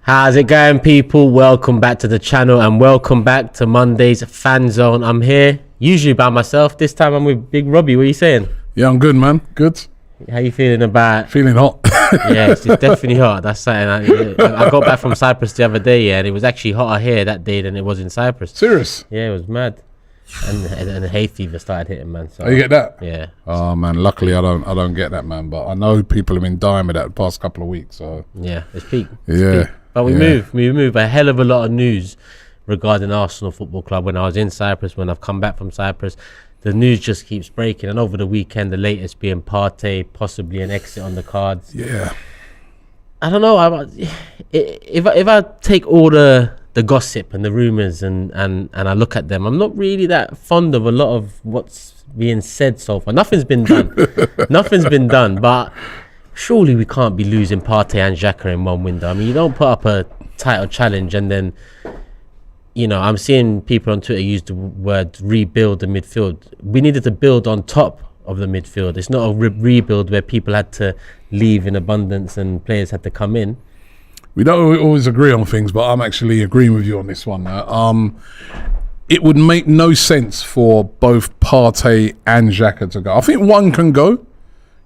How's it going, people? Welcome back to the channel and welcome back to Monday's Fanzone. I'm here, usually by myself. This time I'm with Big Robbie. What are you saying? Yeah, I'm good, man. Good. How you feeling about? Feeling hot. Yeah, it's definitely hot. That's something. I got back from Cyprus the other day, and it was actually hotter here that day than it was in Cyprus. Serious? Yeah, it was mad. And the hay fever started hitting, man. So, oh, you get that? Yeah. Oh man, luckily I don't get that, man. But I know people have been dying with that the past couple of weeks. So yeah, it's peak. Yeah. But we move a hell of a lot of news regarding Arsenal Football Club. When I was in Cyprus, when I've come back from Cyprus, the news just keeps breaking. And over the weekend, the latest being Partey, possibly an exit on the cards. Yeah. I don't know. If I take all the gossip and the rumours and I look at them, I'm not really that fond of a lot of what's being said so far. Nothing's been done. Nothing's been done. But surely we can't be losing Partey and Xhaka in one window. I mean, you don't put up a title challenge and then, you know, I'm seeing people on Twitter use the word rebuild the midfield. We needed to build on top of the midfield. It's not a rebuild where people had to leave in abundance and players had to come in. We don't always agree on things, but I'm actually agreeing with you on this one now. It would make no sense for both Partey and Xhaka to go. I think one can go.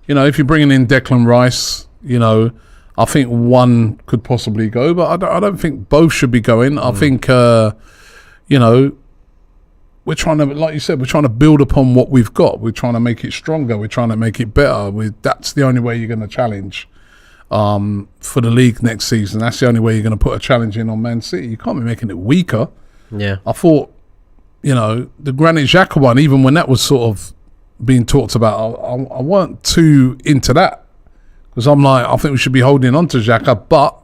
You know, if you're bringing in Declan Rice, you know, I think one could possibly go, but I don't think both should be going. I think, you know, we're trying to, like you said, we're trying to build upon what we've got. We're trying to make it stronger. We're trying to make it better. That's the only way you're going to challenge for the league next season. That's the only way you're going to put a challenge in on Man City. You can't be making it weaker. Yeah. I thought, you know, the Granit Xhaka one, even when that was sort of being talked about, I weren't too into that because I'm like, I think we should be holding on to Xhaka, but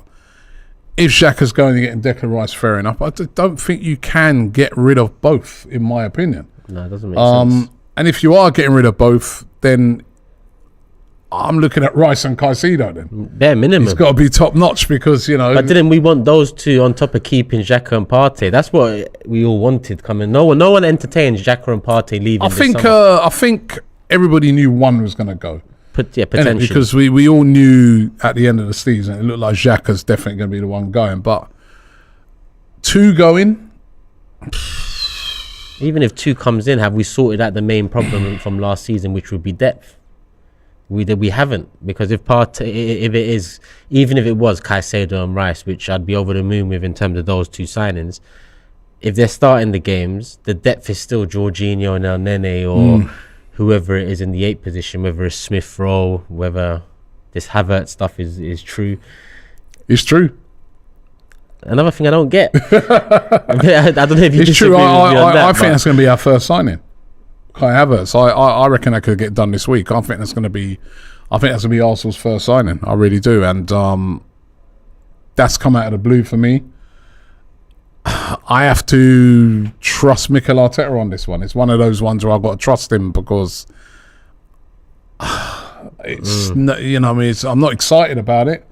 if Xhaka's going to get in Declan Rice, fair enough. I don't think you can get rid of both, in my opinion. No, it doesn't make sense. And if you are getting rid of both, then I'm looking at Rice and Caicedo then. Bare minimum. It's got to be top notch because, you know. But didn't we want those two on top of keeping Xhaka and Partey? That's what we all wanted coming. No one entertained Xhaka and Partey leaving. I think everybody knew one was going to go. Potentially. Because we all knew at the end of the season, it looked like Xhaka's definitely going to be the one going. But two going. Even if two comes in, have we sorted out the main problem from last season, which would be depth? We haven't, because if even if it was Caicedo and Rice, which I'd be over the moon with in terms of those two signings, if they're starting the games, the depth is still Jorginho and El Nene or whoever it is in the 8th position, whether it's Smith Rowe, whether this Havertz stuff is true. It's true. Another thing I don't get. I don't know if you disagree with me on that. I think that's going to be our first signing. Kai Havertz. I reckon that could get done this week. I think that's going to be Arsenal's first signing. I really do, and that's come out of the blue for me. I have to trust Mikel Arteta on this one. It's one of those ones where I've got to trust him because it's you know, I mean, I'm not excited about it.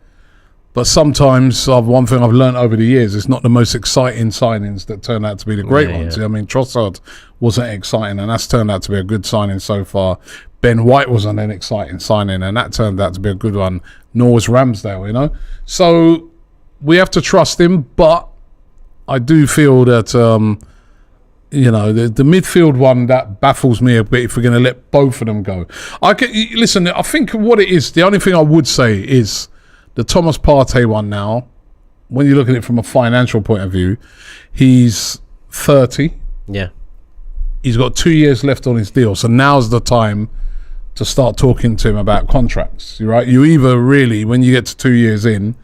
But sometimes one thing I've learned over the years, it's not the most exciting signings that turn out to be the great ones. Yeah. I mean, Trossard wasn't exciting, and that's turned out to be a good signing so far. Ben White wasn't an exciting signing, and that turned out to be a good one. Nor was Ramsdale, you know. So we have to trust him, but I do feel that, you know, the midfield one, that baffles me a bit if we're going to let both of them go. Listen, I think what it is, the only thing I would say is, the Thomas Partey one now, when you look at it from a financial point of view, he's 30. Yeah. He's got 2 years left on his deal. So now's the time to start talking to him about contracts, right? You either really, when you get to 2 years in,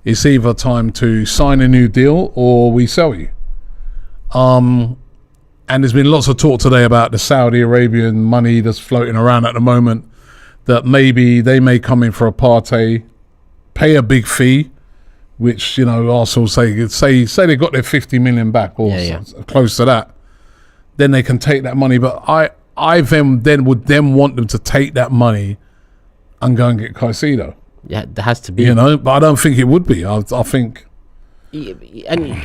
it's either time to sign a new deal or we sell you. And there's been lots of talk today about the Saudi Arabian money that's floating around at the moment, that maybe they may come in for a Partey, pay a big fee, which, you know, Arsenal say they got their 50 million back or close to that, then they can take that money. But I then would want them to take that money and go and get Caicedo. Yeah, there has to be. You know, but I don't think it would be. I think. And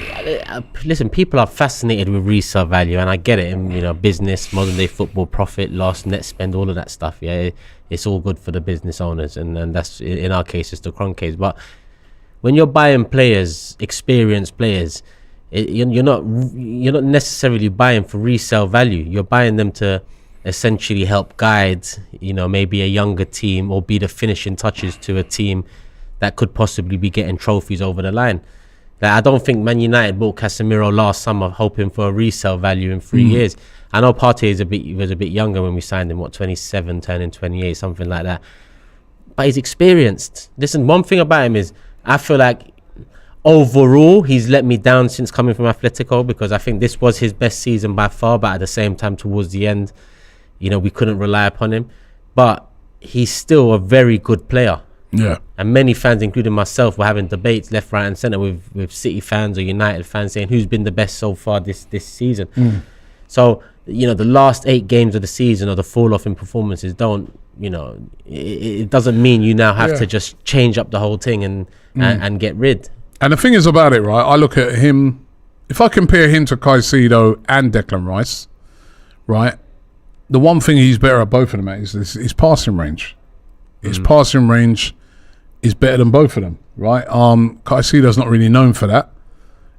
listen, people are fascinated with resale value, and I get it. In, you know, business, modern day football, profit, loss, net spend, all of that stuff. Yeah, it's all good for the business owners, and that's in our case, it's the Cron case. But when you're buying players, experienced players, you're not necessarily buying for resale value. You're buying them to essentially help guide, maybe a younger team, or be the finishing touches to a team that could possibly be getting trophies over the line. Like, I don't think Man United bought Casemiro last summer hoping for a resale value in 3 years. I know Partey was a bit younger when we signed him, 27, turning 28, something like that. But he's experienced. Listen, one thing about him is I feel like overall he's let me down since coming from Atletico, because I think this was his best season by far, but at the same time towards the end, we couldn't rely upon him. But he's still a very good player. Yeah. And many fans, including myself, were having debates left, right and centre with City fans or United fans saying who's been the best so far this season. So, the last 8 games of the season or the fall off in performances it doesn't mean you now have to just change up the whole thing and get rid. And the thing is about it, right? I look at him, if I compare him to Caicedo and Declan Rice, right? The one thing he's better at both of them at is his passing range. His passing range is better than both of them, right? Caicedo's not really known for that.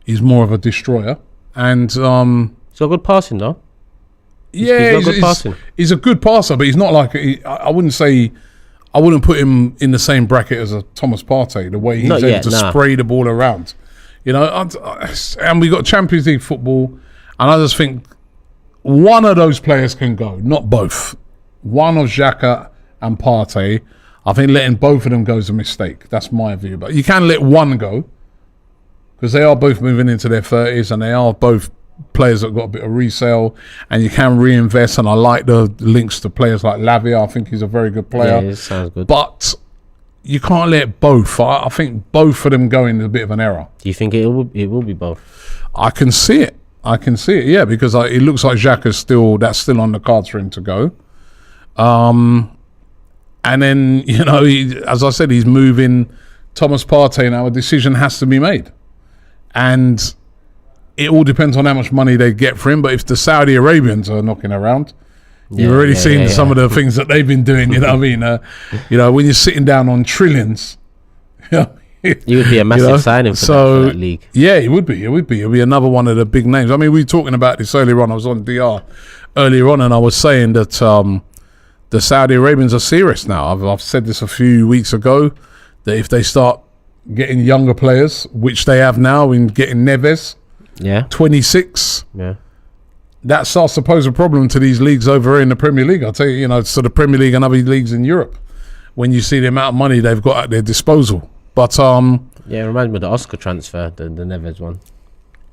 He's more of a destroyer. And he's got good passing though. Yeah, he's a good passer, but he's not like I wouldn't put him in the same bracket as a Thomas Partey, the way he's able to spray the ball around. And we got Champions League football, and I just think one of those players can go, not both. One of Xhaka and Partey. I think letting both of them go is a mistake. That's my view. But you can let one go, because they are both moving into their 30s, and they are both players that got a bit of resale, and you can reinvest. And I like the links to players like Lavia. I think he's a very good player. Yeah, it sounds good. But you can't let both. I think both of them going is a bit of an error. Do you think it will be both? I can see it. Yeah, because it looks like Xhaka's that's still on the cards for him to go. And then, as I said, he's moving Thomas Partey now. A decision has to be made. And it all depends on how much money they get for him. But if the Saudi Arabians are knocking around, you've already seen some of the things that they've been doing. You know what I mean? When you're sitting down on trillions, you would be a massive signing for that league. Yeah, it would be. It would be another one of the big names. I mean, we were talking about this earlier on. I was on DR earlier on, and I was saying that the Saudi Arabians are serious now. I've said this a few weeks ago, that if they start getting younger players, which they have now in getting Neves, 26, that starts to pose a problem to these leagues over in the Premier League. I'll tell you, so the Premier League and other leagues in Europe, when you see the amount of money they've got at their disposal. But it reminds me of the Oscar transfer, the Neves one.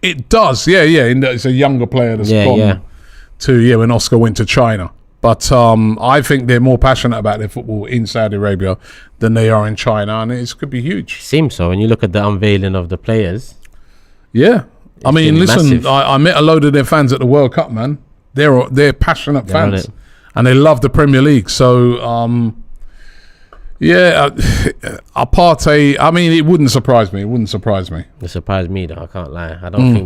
It does, it's a younger player that's gone to when Oscar went to China. But I think they're more passionate about their football in Saudi Arabia than they are in China, and it could be huge. Seems so. When you look at the unveiling of the players. Yeah. I mean, listen, I met a load of their fans at the World Cup, man. They're passionate fans, and they love the Premier League. So, Partey, I mean, it wouldn't surprise me. It surprised me, though. I can't lie. I don't think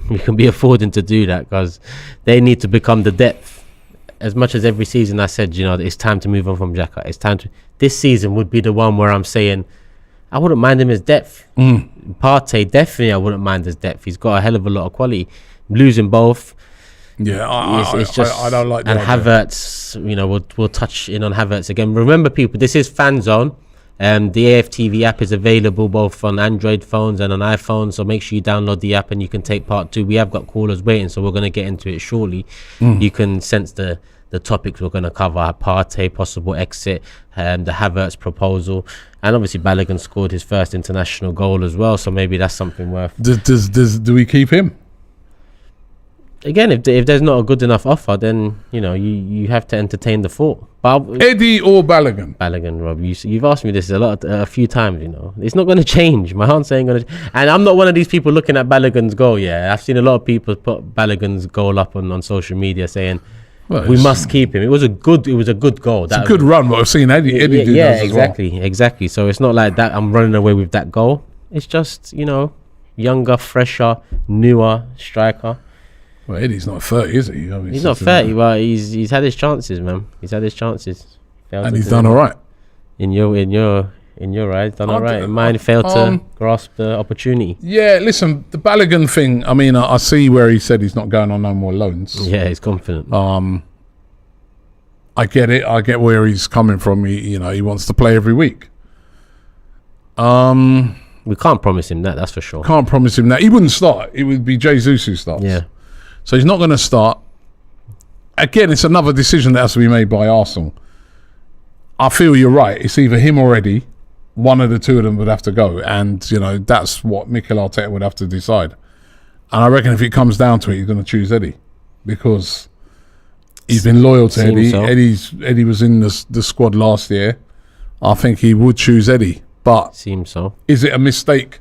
we can be affording to do that, because they need to become the depth. As much as every season I said, it's time to move on from Xhaka. This season would be the one where I'm saying I wouldn't mind him as depth. Partey, definitely I wouldn't mind as depth. He's got a hell of a lot of quality. Losing both. Yeah, I don't like that. And Havertz, we'll touch in on Havertz again. Remember, people, this is Fanzone. The AFTV app is available both on Android phones and on iPhones, so make sure you download the app and you can take part too. We have got callers waiting, so we're going to get into it shortly. You can sense the topics we're going to cover: Partey, possible exit, the Havertz proposal, and obviously Balogun scored his first international goal as well, so maybe that's something worth. Do we keep him? Again, if there's not a good enough offer, then you have to entertain the thought. But Eddie or Balogun? Balogun, Rob. You've asked me this a few times. It's not going to change. My answer ain't going to. And I'm not one of these people looking at Balogun's goal. Yeah, I've seen a lot of people put Balogun's goal up on social media saying we must keep him. It was a good goal. It's a good run. But I've seen Eddie do that as well. Exactly. So it's not like that I'm running away with that goal. It's just younger, fresher, newer striker. Well, Eddie's not 30, is he? He's not 30, but he's had his chances, man. He's had his chances. And he's done all right. In your in your eyes? Done all right? Mine failed to grasp the opportunity. Yeah, listen, the Balogun thing, I mean, I see where he said he's not going on no more loans. Yeah, he's confident. I get it. I get where he's coming from. He wants to play every week. We can't promise him that, that's for sure. Can't promise him that. He wouldn't start. It would be Jesus who starts. Yeah. So he's not going to start. Again, it's another decision that has to be made by Arsenal. I feel you're right. It's either him or Eddie. One of the two of them would have to go. And, that's what Mikel Arteta would have to decide. And I reckon if it comes down to it, he's going to choose Eddie. Because he's been loyal to Eddie. So. Eddie was in the squad last year. I think he would choose Eddie. But seems so. Is it a mistake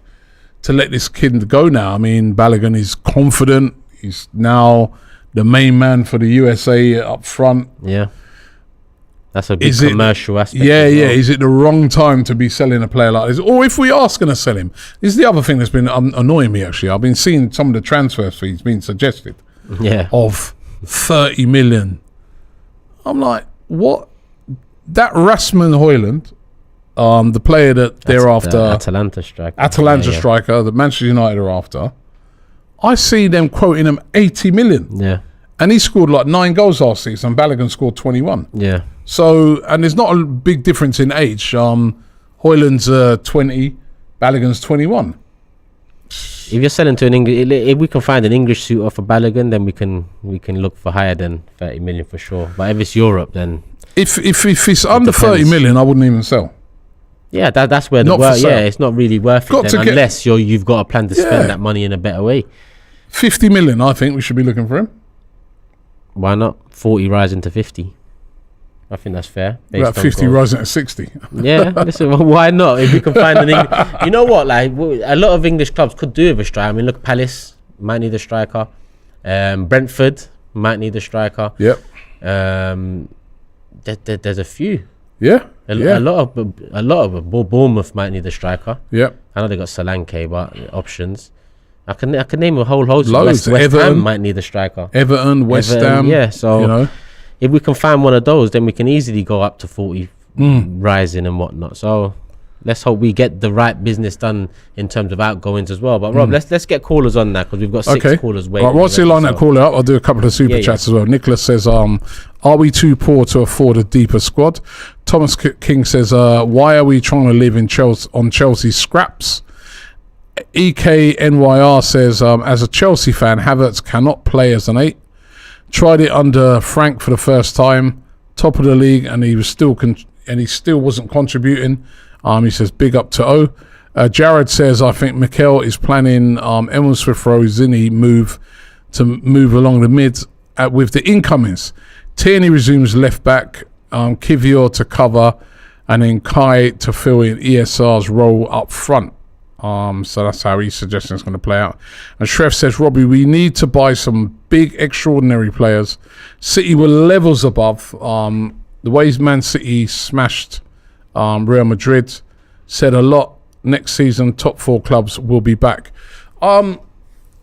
to let this kid go now? I mean, Balogun is confident. He's now the main man for the USA up front. Yeah. That's a big commercial aspect. Yeah. Is it the wrong time to be selling a player like this? Or if we are going to sell him, this is the other thing that's been annoying me, actually. I've been seeing some of the transfer fees being suggested. Yeah. Of 30 million. I'm like, what? That Rasmus Højlund, the player that they're after. The Atalanta striker, that Manchester United are after. I see them quoting him 80 million. Yeah. And he scored like 9 goals last season. Balogun scored 21. Yeah. So, and there's not a big difference in age. Højlund's 20, Balogun's 21. If you're selling to an English, if we can find an English suitor for Balogun, then we can look for higher than 30 million for sure. But if it's Europe, then if it's under 30 million, I wouldn't even sell. Yeah, that's where it's not really worth it then, unless you've got a plan to spend that money in a better way. 50 million, I think we should be looking for him. Why not 40 rising to 50? I think that's fair. About 50 rising to 60. Yeah, listen, well, why not? If we can find an English, you know what? Like a lot of English clubs could do with a striker. I mean, look, Palace might need a striker. Brentford might need a striker. Yep. There's a few. Yeah. A lot of Bournemouth might need a striker. Yep. I know they got Solanke, but options. I can name a whole host. Loads. West Ham might need a striker. Everton, West Ham. Yeah, so if we can find one of those, then we can easily go up to 40 rising and whatnot. So let's hope we get the right business done in terms of outgoings as well. But Rob, let's get callers on that because we've got 6 callers waiting. Right, whilst you line that caller up, I'll do a couple of super chats as well. Nicholas says, are we too poor to afford a deeper squad? Thomas King says, why are we trying to live in Chelsea scraps? EKNYR says, as a Chelsea fan, Havertz cannot play as an 8. Tried it under Frank for the first time, top of the league, and he still wasn't contributing. He says, big up to O. Jared says, I think Mikel is planning Emil Smith-Rowe-Zini move along the mid with the incomings. Tierney resumes left back, Kivior to cover, and then Kai to fill in ESR's role up front. So that's how his suggestion is going to play out. And Shref says, Robbie, we need to buy some big, extraordinary players. City were levels above. The ways Man City smashed Real Madrid said a lot. Next season, top 4 clubs will be back. I'm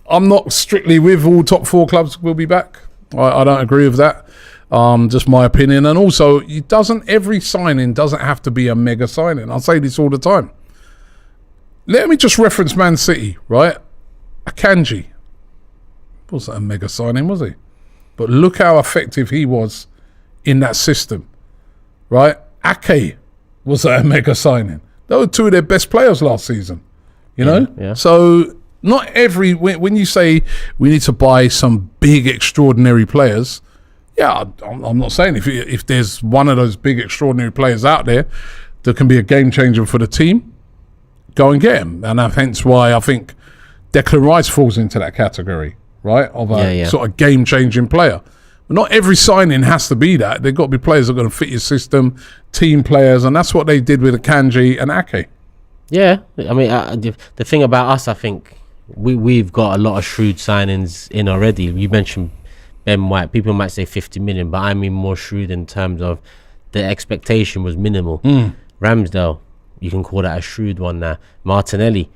not strictly with all top 4 clubs will be back. I don't agree with that. Just my opinion. And also, every signing doesn't have to be a mega signing. I say this all the time. Let me just reference Man City, right? Akanji. Wasn't a mega signing, was he? But look how effective he was in that system, right? Ake was a mega signing. They were 2 of their best players last season, you know? Yeah. So not when you say we need to buy some big, extraordinary players, I'm not saying if there's one of those big, extraordinary players out there that can be a game changer for the team, go and get him. And hence why I think Declan Rice falls into that category, right? Of a sort of game-changing player. But not every signing has to be that. They've got to be players that are going to fit your system, team players, and that's what they did with Akanji and Ake. Yeah, I mean, the thing about us, I think, we've got a lot of shrewd signings in already. You mentioned Ben White. People might say 50 million, but I mean more shrewd in terms of the expectation was minimal. Ramsdale, you can call that a shrewd one now. Martinelli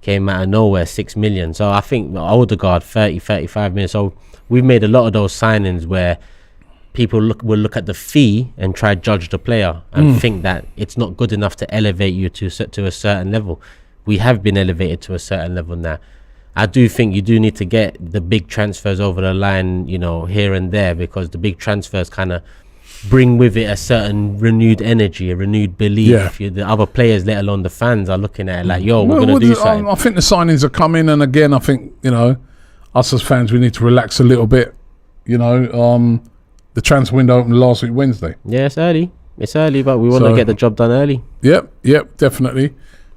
came out of nowhere, 6 million. So I think Odegaard, 30, 35 million. So we've made a lot of those signings where people will look at the fee and try to judge the player and think that it's not good enough to elevate you to a certain level. We have been elevated to a certain level now. I do think you do need to get the big transfers over the line, you know, here and there, because the big transfers kind of bring with it a certain renewed energy, a renewed belief. The other players, let alone the fans, are looking at it like, yo, we're going to do something. I think the signings are coming, and again, I think, you know, us as fans, we need to relax a little bit. You know, the transfer window opened last week, Wednesday. Yeah, it's early, but we want to get the job done early. Yep, definitely.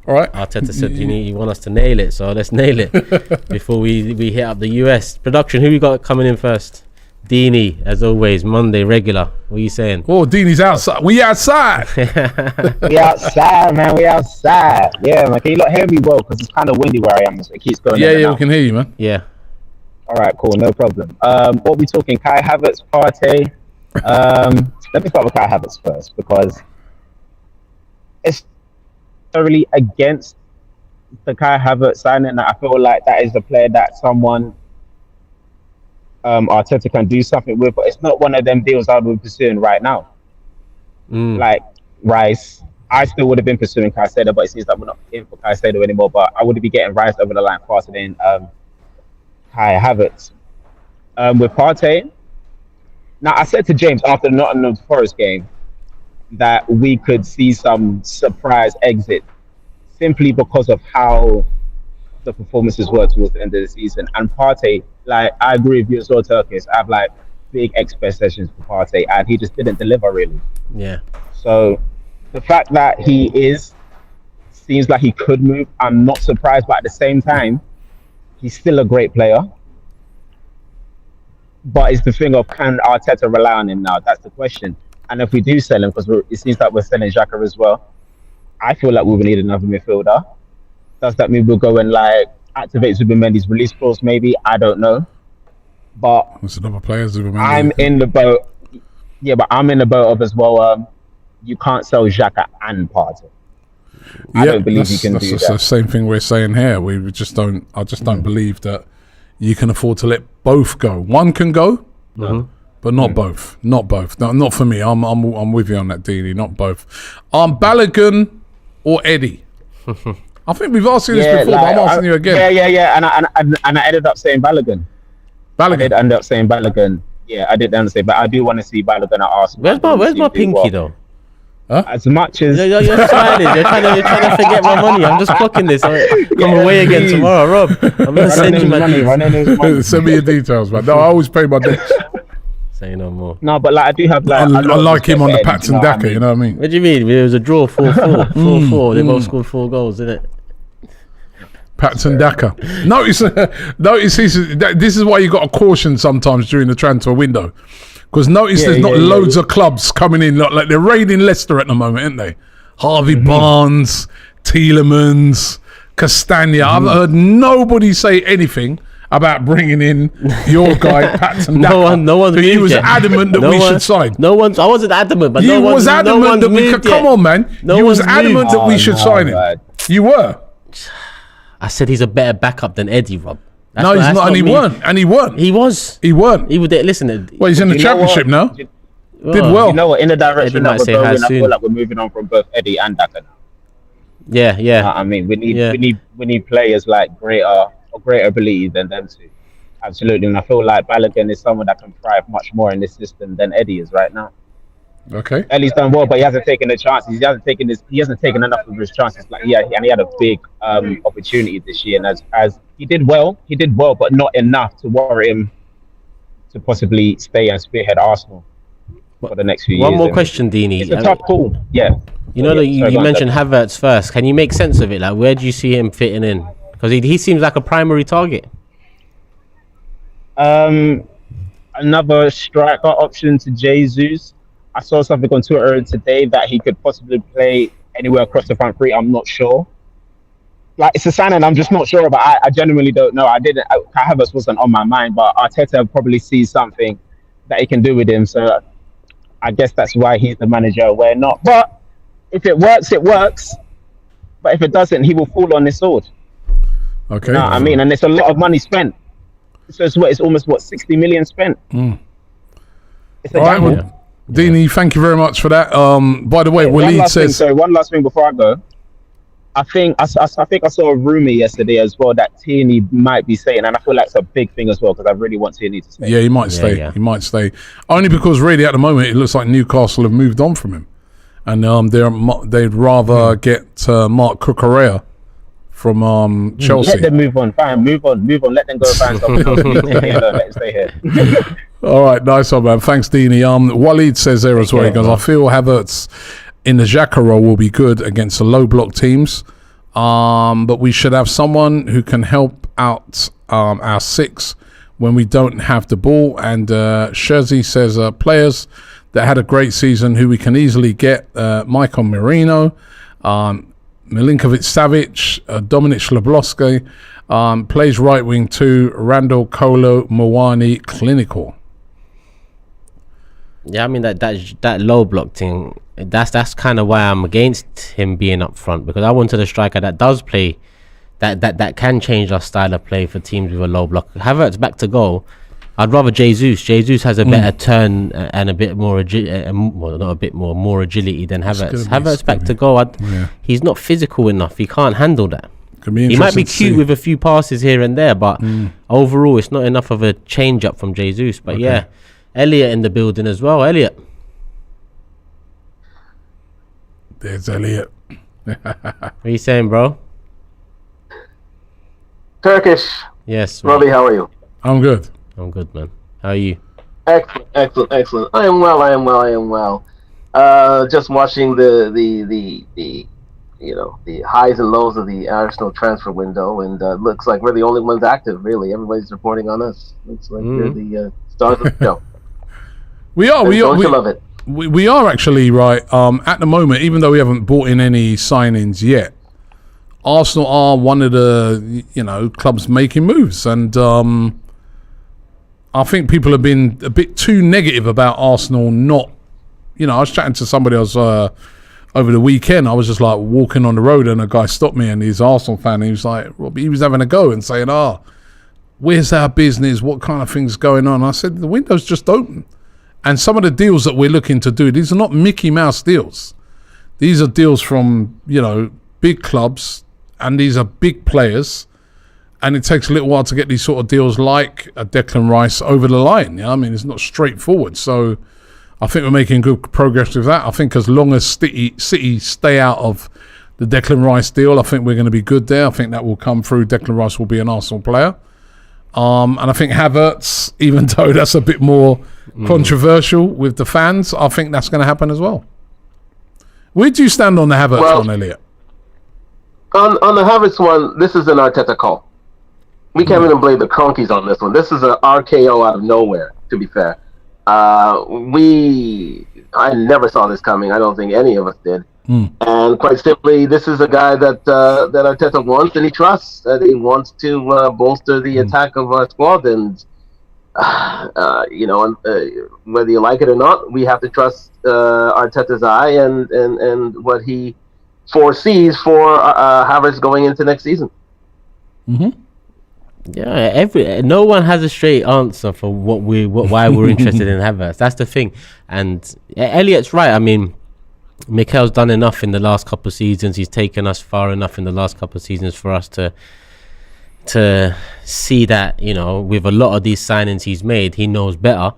All right. Arteta said you want us to nail it, so let's nail it before we hit up the US. Production, who we got coming in first? Dini, as always, Monday regular. What are you saying? Oh, Dini's outside. We outside. We outside, man. We outside. Yeah, man. Can you not hear me well? Because it's kind of windy where I am. So it keeps going. Yeah, we can hear you, man. Yeah. All right, cool. No problem. What we talking? Kai Havertz, Partey. Let me start with Kai Havertz first, because it's thoroughly against the Kai Havertz signing. I feel like that is a player that someone Arteta can do something with, but it's not one of them deals I would be pursuing right now. Like Rice, I still would have been pursuing Caicedo, but it seems like we're not in for Caicedo anymore. But I would be getting Rice over the line faster than Kai Havertz. With Partey, now I said to James after the Nottingham Forest game that we could see some surprise exit simply because of how the performances were towards the end of the season. And Partey, like, I agree with you as well, Turkish. I have like big expectations for Partey, and he just didn't deliver really. Yeah. So the fact that he seems like he could move, I'm not surprised, but at the same time, he's still a great player. But it's the thing of, can Arteta rely on him now? That's the question. And if we do sell him, because it seems like we're selling Xhaka as well, I feel like we will need another midfielder. Does that mean we'll go and like activate Zubimendi's release clause? Maybe, I don't know. But there's another player, Zubimendi. I'm in the boat. Yeah, but I'm in the boat of as well. You can't sell Xhaka and Partey. I don't believe you can do that. That's the same thing we're saying here. We just don't. I just don't believe that you can afford to let both go. One can go, but not both. Not both. No, not for me. I'm with you on that, Dini. Not both. Balogun or Eddie. I think we've asked you this before, but I'm asking you again. Yeah. And I ended up saying Balogun. I did end up saying Balogun. Yeah, I did understand, but I do want to see Balogun at Arsenal. Where's my pinky though? Huh? As much as you're smiling, you're trying to forget my money. I'm just clocking this. I'm away again tomorrow, Rob. I'm gonna send you my money. Send me your details, man. No, I always pay my debts. Say no more. No, but like I do have like I like him on the Patson Daka. You know what I mean? What do you mean? It was a draw, 4-4, 4-4. They both scored 4 goals, didn't it? Patson Daka. Notice this is why you got to caution sometimes during the transfer window. Because notice there's not loads of clubs coming in. Like they're raiding Leicester at the moment, aren't they? Harvey Barnes, Tielemans, Castagna. I haven't heard nobody say anything about bringing in your guy, Patson Daka. No one's moved he was yet. adamant that we should sign. I wasn't adamant, but you was adamant that we could. Come on, man. You was adamant that we should sign him. You were. I said he's a better backup than Eddie, Rob. He's not, and he weren't. And he weren't. He was. He weren't. He would listen. Well, he's in the championship now. Did well. You know what? In the direction that we're going, I soon. feel like we're moving on from both Eddie and Daka now. Yeah. I mean, we need players like greater ability than them two. Absolutely, and I feel like Balogun is someone that can thrive much more in this system than Eddie is right now. Okay. Ellie's done well, but he hasn't taken the chances. He hasn't taken enough of his chances. Like he had a big opportunity this year, and as he did well, but not enough to worry him to possibly stay and spearhead Arsenal for the next few years. One more question, Dini. It's a tough call. Yeah. You know that you mentioned Havertz first. Can you make sense of it? Like, where do you see him fitting in? Because he seems like a primary target. Another striker option to Jesus. I saw something on Twitter today that he could possibly play anywhere across the front three. I'm not sure. Like, it's a signing I'm just not sure about. I genuinely don't know. Kai Havertz wasn't on my mind, but Arteta probably sees something that he can do with him. So I guess that's why he's the manager. We're not. But if it works, it works. But if it doesn't, he will fall on his sword. Okay. You know what I mean? And it's a lot of money spent. So it's almost 60 million spent. It's a All right, gamble. well, Dini, thank you very much for that. By the way, Waleed says... one last thing before I go. I think I saw a rumor yesterday as well that Tierney might be staying, and I feel like it's a big thing as well because I really want Tierney to stay. Yeah, he might stay. Yeah. He might stay. Only because really at the moment it looks like Newcastle have moved on from him. And they'd rather get Mark Cucurella from Chelsea. Let them move on. Fine, move on. Let them go find someone else. Let him stay here. All right, nice one, man. Thanks, Dini. Waleed says there as well. He goes, I feel Havertz in the Xhaka role will be good against the low block teams. But we should have someone who can help out our six when we don't have the ball. And Scherzi says players that had a great season who we can easily get, Michael Merino, Milinkovic-Savic, Dominic Schlabowski, plays right wing too, Randall, Kolo, Moani, clinical. Yeah, I mean that low block thing. That's kind of why I'm against him being up front, because I wanted a striker that does play, that can change our style of play for teams with a low block. Havertz back to goal. I'd rather Jesus. Jesus has a better turn and a bit more more agility than Havertz. Havertz back to goal. He's not physical enough. He can't handle that. He might be cute with a few passes here and there, but overall it's not enough of a change up from Jesus. But yeah, Elliot in the building as well. Elliot. There's Elliot. What are you saying, bro? Turkish. Yes, Robbie, how are you? I'm good. I'm good, man. How are you? Excellent. I am well. Just watching the highs and lows of the Arsenal transfer window, and looks like we're the only ones active. Really, everybody's reporting on us. Looks like we're the stars of the show. We are. Don't you love it? We are actually right. At the moment, even though we haven't bought in any signings yet, Arsenal are one of the clubs making moves, and I think people have been a bit too negative about Arsenal not. I was chatting to somebody else over the weekend. I was just like walking on the road, and a guy stopped me, and he's an Arsenal fan. And he was like, Robbie, he was having a go and saying, where's our business? What kind of things going on? I said, the window's just open. And some of the deals that we're looking to do, these are not Mickey Mouse deals. These are deals from, big clubs, and these are big players. And it takes a little while to get these sort of deals like a Declan Rice over the line. I mean, it's not straightforward. So I think we're making good progress with that. I think as long as City stay out of the Declan Rice deal, I think we're going to be good there. I think that will come through. Declan Rice will be an Arsenal player. And I think Havertz, even though that's a bit more controversial with the fans, I think that's going to happen as well. Where do you stand on the Havertz one, Elliot? On the Havertz one, this is an Arteta call. We can't even blame the Cronkies on this one. This is an RKO out of nowhere, to be fair. I never saw this coming. I don't think any of us did. And quite simply, this is a guy that Arteta wants and he trusts. That he wants to bolster the attack of our squad. And, whether you like it or not, we have to trust Arteta's eye and what he foresees for Havertz going into next season. Yeah, no one has a straight answer for why we're interested in Havertz. That's the thing. And Elliot's right. I mean, Mikel's done enough in the last couple of seasons. He's taken us far enough in the last couple of seasons for us to see that, with a lot of these signings he's made, he knows better,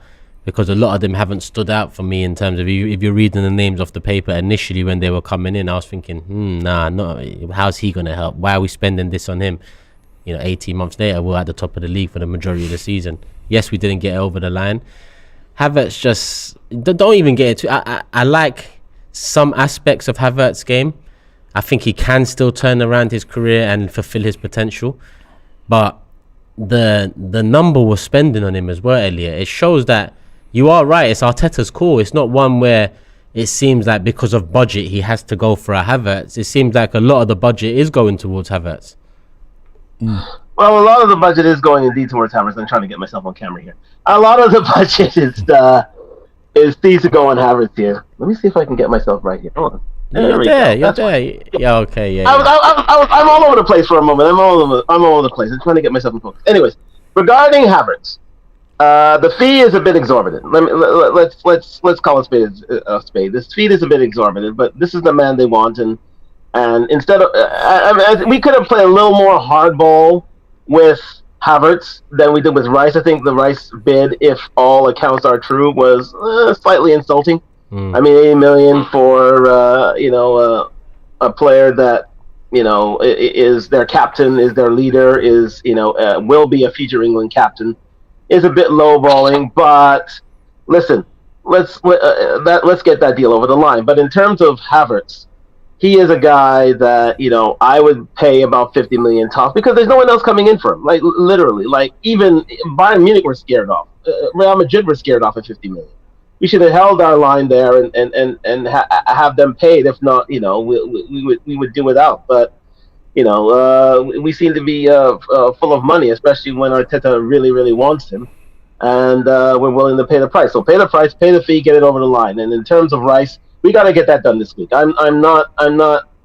because a lot of them haven't stood out for me in terms of, if you're reading the names off the paper initially when they were coming in, I was thinking, how's he going to help? Why are we spending this on him? 18 months later, we're at the top of the league for the majority of the season. Yes, we didn't get over the line. Havertz just, don't even get into, I like some aspects of Havertz's game. I think he can still turn around his career and fulfill his potential. But the number we're spending on him as well, Elliot, it shows that you are right. It's Arteta's call. It's not one where it seems like because of budget he has to go for a Havertz. It seems like a lot of the budget is going towards Havertz. Well, a lot of the budget is going indeed towards Havertz. I'm trying to get myself on camera here. A lot of the budget is needs to go on Havertz here. Let me see if I can get myself right here. Hold on. You're there. Yeah, okay, yeah. I'm all over the place for a moment. I'm all over the place. I'm trying to get myself in focus. Anyways, regarding Havertz, The fee is a bit exorbitant. Let's call a spade a spade. This fee is a bit exorbitant, but this is the man they want, and instead of we could have played a little more hardball with Havertz than we did with Rice. I think the Rice bid, if all accounts are true, was slightly insulting. I mean, 80 million for a player that is their captain, is their leader, is will be a future England captain, is a bit lowballing. But listen, let's get that deal over the line. But in terms of Havertz, he is a guy that I would pay about 50 million tops, because there's no one else coming in for him. Like literally, like even Bayern Munich were scared off. Real Madrid were scared off at 50 million. We should have held our line there and have them paid. If not, we would do without. But we seem to be full of money, especially when Arteta really, really wants him, and we're willing to pay the price. So pay the price, pay the fee, get it over the line. And in terms of Rice, we got to get that done this week. I'm not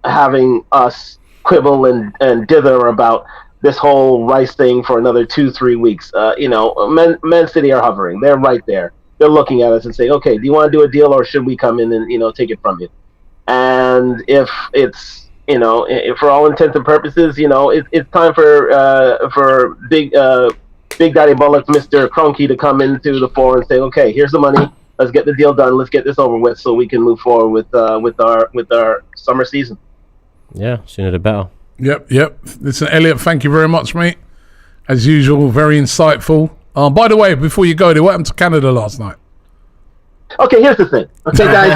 having us quibble and dither about this whole Rice thing for another 2-3 weeks. Man City are hovering. They're right there. They're looking at us and saying, okay, do you want to do a deal, or should we come in and take it from you? And if it's for all intents and purposes, it's time for Big Daddy Bullock, Mr. Kroenke, to come into the fore and say, okay, here's the money. Let's get the deal done. Let's get this over with, so we can move forward with our summer season. Yeah, sooner the better. Yep. Listen, Elliot, thank you very much, mate. As usual, very insightful. By the way, before you go, what happened to Canada last night? Okay, here's the thing. Okay, guys.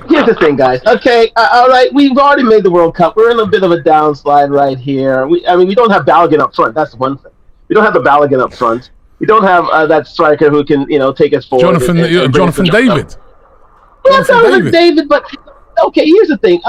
Here's the thing, guys. Okay, all right. We've already made the World Cup. We're in a bit of a downslide right here. We don't have Balogun up front. That's one thing. We don't have the Balogun up front. We don't have that striker who can, take us forward. Jonathan David. Yeah, Jonathan David. But okay, here's the thing.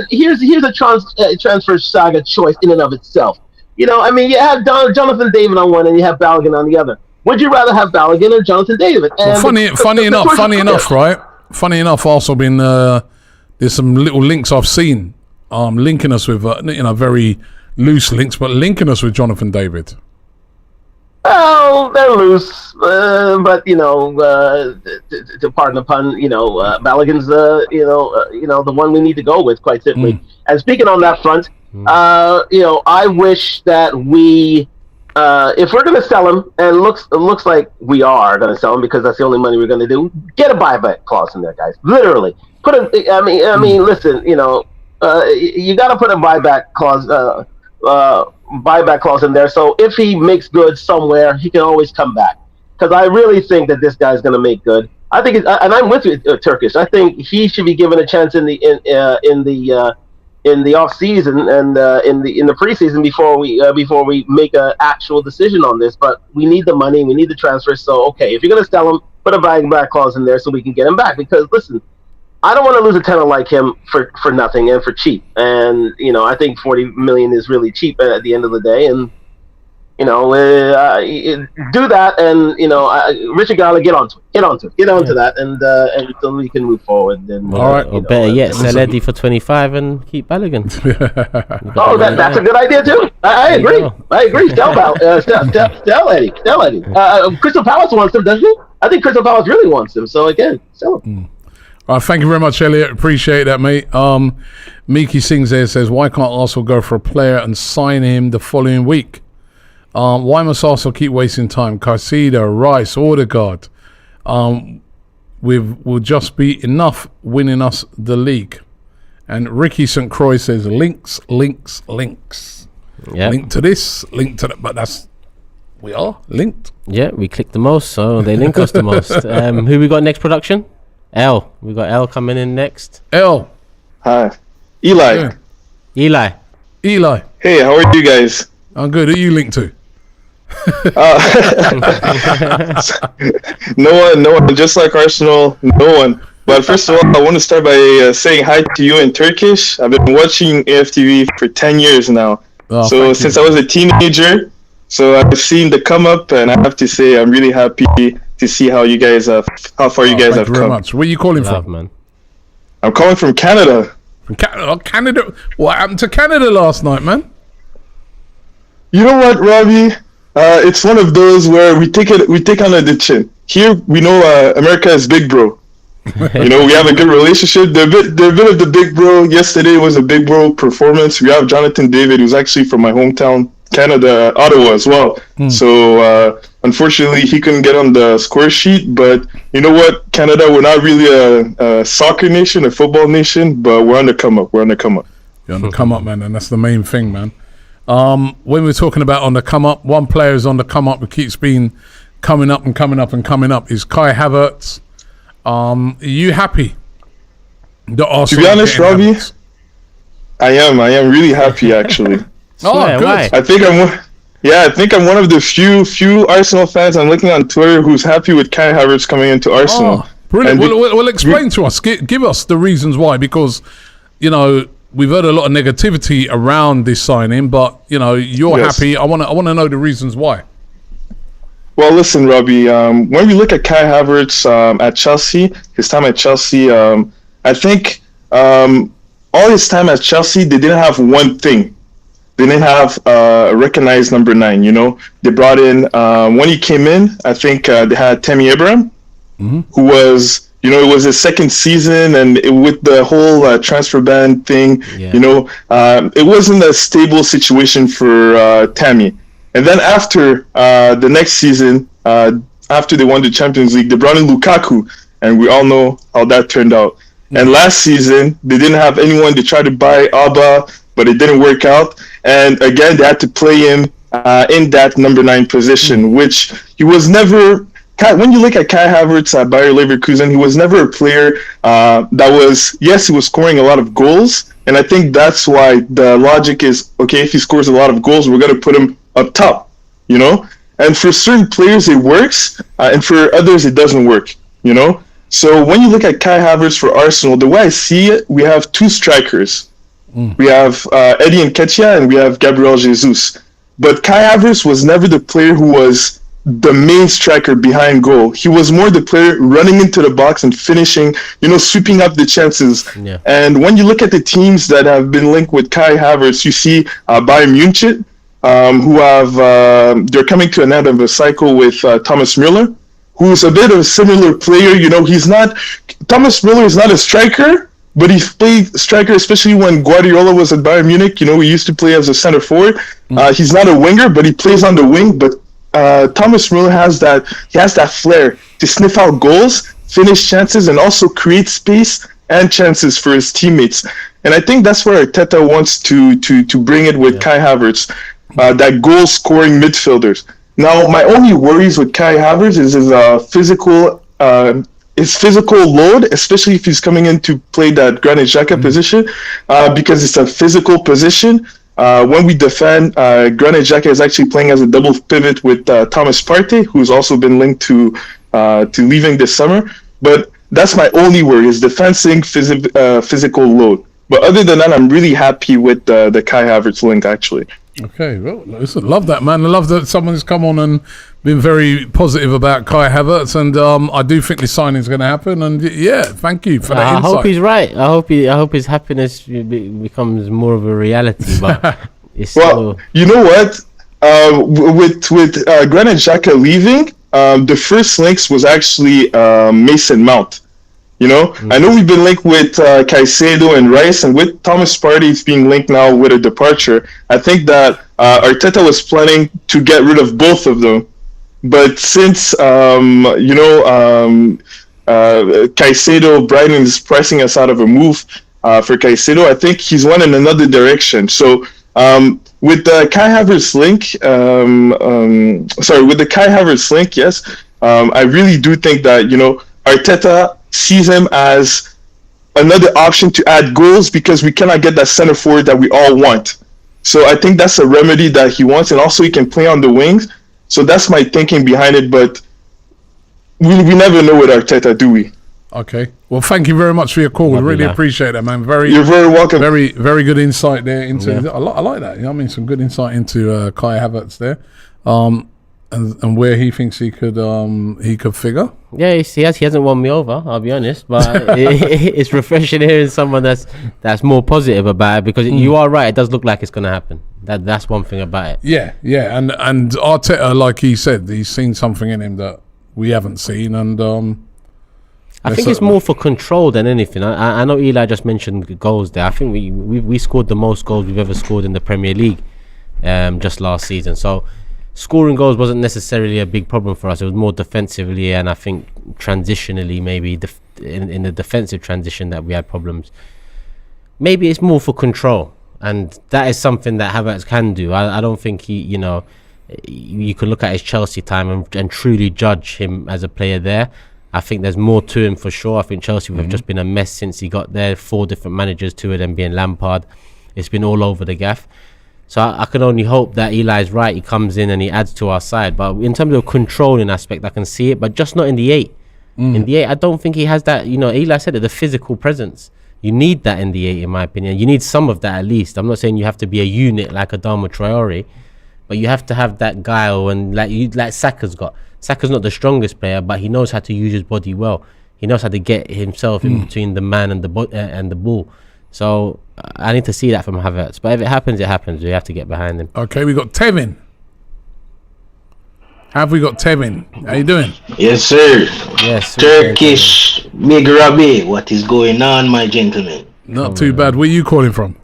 Here's a transfer saga choice in and of itself. You have Jonathan David on one, and you have Balogun on the other. Would you rather have Balogun or Jonathan David? And funny enough, right? Funny enough, also been there's some little links I've seen linking us with very loose links, but linking us with Jonathan David. Well, they're loose, but to pardon the pun, Balogun's the one we need to go with, quite simply. And speaking on that front, I wish that we, if we're going to sell him, and it looks like we are going to sell him because that's the only money we're going to do, get a buyback clause in there, guys. Literally, listen, you got to put a buyback clause in there, so if he makes good somewhere, he can always come back. Because I really think that this guy's going to make good. I think, and I'm with you, Turkish. I think he should be given a chance in the off season and in the preseason before we make an actual decision on this. But we need the money, we need the transfer. So okay, if you're going to sell him, put a buyback clause in there so we can get him back. Because listen, I don't want to lose a tenant like him for nothing and for cheap. And I think 40 million is really cheap at the end of the day. And do that, and Richard Garland, get onto that, and so we can move forward. And all right, or better yet, sell Eddie for 25 and keep Balogun. That's a good idea too. I agree. Sell Eddie. Crystal Palace wants him, doesn't he? I think Crystal Palace really wants him. So again, sell him. All right, thank you very much, Elliot. Appreciate that, mate. Miki Sings there says, why can't Arsenal go for a player and sign him the following week? Why must Arsenal keep wasting time? Caicedo, Rice, Odegaard. Will just be enough winning us the league. And Ricky St. Croix says, links. Yep. Link to this, link to that. But we are linked. Yeah, we click the most, so they link us the most. Who we got next, production? L. We got L coming in next. L. Hi. Eli. Yeah. Eli. Hey, how are you guys? I'm good. Who are you linked to? No one. Just like Arsenal, no one. But first of all, I want to start by saying hi to you in Turkish. I've been watching AFTV for 10 years now. So since I was a teenager, so I've seen the come up, and I have to say I'm really happy to see how you guys have, how far you guys have come. Thank you very much. Where are you calling from, man? I'm calling from Canada. From Canada? Canada? What happened to Canada last night, man? You know what, Robbie? It's one of those where we take on the chin. Here we know America is big bro. You know, we have a good relationship. They're a bit of the big bro. Yesterday was a big bro performance. We have Jonathan David, who's actually from my hometown, Canada, Ottawa as well. So unfortunately, he couldn't get on the score sheet. But you know what, Canada, we're not really a soccer nation, a football nation, but we're on the come up. You're on the come up, man, and that's the main thing, man. When we're talking about on the come up, one player is on the come up who keeps being coming up and coming up and coming up is Kai Havertz. Are you happy? To be honest, Robbie, I am really happy actually. Good. Why? I think I'm one of the few Arsenal fans I'm looking on Twitter who's happy with Kai Havertz coming into Arsenal. Brilliant. Well, explain to us. Give us the reasons why, because you know we've heard a lot of negativity around this signing, but you know you're happy. I want to know the reasons why. Well, listen, Robbie, when we look at Kai Havertz at Chelsea, his time at Chelsea, I think all his time at Chelsea, they didn't have one thing. They didn't have a recognized number 9, you know. They brought in, when he came in, I think they had Tammy Abraham, who was, you know, it was his second season, and with the whole transfer ban thing, you know, it wasn't a stable situation for Tammy. And then after the next season, after they won the Champions League, they brought in Lukaku, and we all know how that turned out. And last season, they didn't have anyone. They tried to buy Alba, but it didn't work out. And again, they had to play him in that number 9 position, which he was never. When you look at Kai Havertz at Bayer Leverkusen, he was never a player that was. Yes, he was scoring a lot of goals, and I think that's why the logic is okay. If he scores a lot of goals, we're going to put him up top, you know. And for certain players it works, and for others it doesn't work, you know. So when you look at Kai Havertz for Arsenal, the way I see it, we have 2 strikers. We have Eddie Nketiah and we have Gabriel Jesus. But Kai Havertz was never the player who was the main striker behind goal. He was more the player running into the box and finishing, you know, sweeping up the chances. And when you look at the teams that have been linked with Kai Havertz, you see Bayern Munich, who have they're coming to an end of a cycle with Thomas Müller, who's a bit of a similar player. You know, Thomas Müller is not a striker, but he played striker, especially when Guardiola was at Bayern Munich. You know, he used to play as a center forward. He's not a winger, but he plays on the wing. But Thomas Müller has that flair to sniff out goals, finish chances, and also create space and chances for his teammates. And I think that's where Arteta wants to bring it with Kai Havertz. That goal-scoring midfielders. Now, my only worries with Kai Havertz is his physical load, especially if he's coming in to play that Granit Xhaka position, because it's a physical position. When we defend, Granit Xhaka is actually playing as a double pivot with Thomas Partey, who's also been linked to leaving this summer. But that's my only worry, is defending physical load. But other than that, I'm really happy with the Kai Havertz link, actually. Okay, well, listen, love that, man. I love that someone's come on and been very positive about Kai Havertz, and I do think the signing is going to happen. And yeah, thank you for that insight. I hope he's right. I hope his happiness becomes more of a reality. But it's well, you know what? With Granit Xhaka leaving, the first links was actually Mason Mount. You know, I know we've been linked with Caicedo and Rice, and with Thomas Partey, it's being linked now with a departure. I think that Arteta was planning to get rid of both of them, but since Caicedo, Brighton is pressing us out of a move for Caicedo, I think he's went in another direction. So with the Kai Havertz link, yes, I really do think that, you know, Arteta sees him as another option to add goals, because we cannot get that center forward that we all want. So I think that's a remedy that he wants, and also he can play on the wings. So that's my thinking behind it, but we never know with Arteta, do we? Okay. Well, thank you very much for your call. We really appreciate that, man. You're very welcome. Very, very good insight there into. I like that. You know what I mean? Some good insight into Kai Havertz there. and where he thinks he could figure. Yeah, he hasn't won me over, I'll be honest, but it's refreshing hearing someone that's more positive about it, because you are right, it does look like it's going to happen. That's one thing about it. Yeah, and Arteta, like he said, he's seen something in him that we haven't seen, and I think it's more for control than anything. I know Eli just mentioned goals there. I think we scored the most goals we've ever scored in the Premier League just last season. So scoring goals wasn't necessarily a big problem for us. It was more defensively, and I think transitionally, maybe in the defensive transition that we had problems. Maybe it's more for control, and that is something that Havertz can do. I don't think you can look at his Chelsea time and truly judge him as a player there. I think there's more to him for sure. I think Chelsea have just been a mess since he got there. 4 different managers, 2 of them being Lampard. It's been all over the gaff. So I can only hope that Eli's right. He comes in and he adds to our side. But in terms of controlling aspect, I can see it, but just not in the 8. In the 8, I don't think he has that. Eli said it, the physical presence. You need that in the 8, in my opinion. You need some of that at least. I'm not saying you have to be a unit like Adama Traore, but you have to have that guile, and like Saka's got. Saka's not the strongest player, but he knows how to use his body well. He knows how to get himself in between the man and the ball. So I need to see that from Havertz. But if it happens, it happens. We have to get behind him. Okay, we got Tevin. Have we got Tevin? How you doing? Yes, sir. Yes. Turkish Big Robbie. What is going on, my gentlemen? Not too bad. Where are you calling from?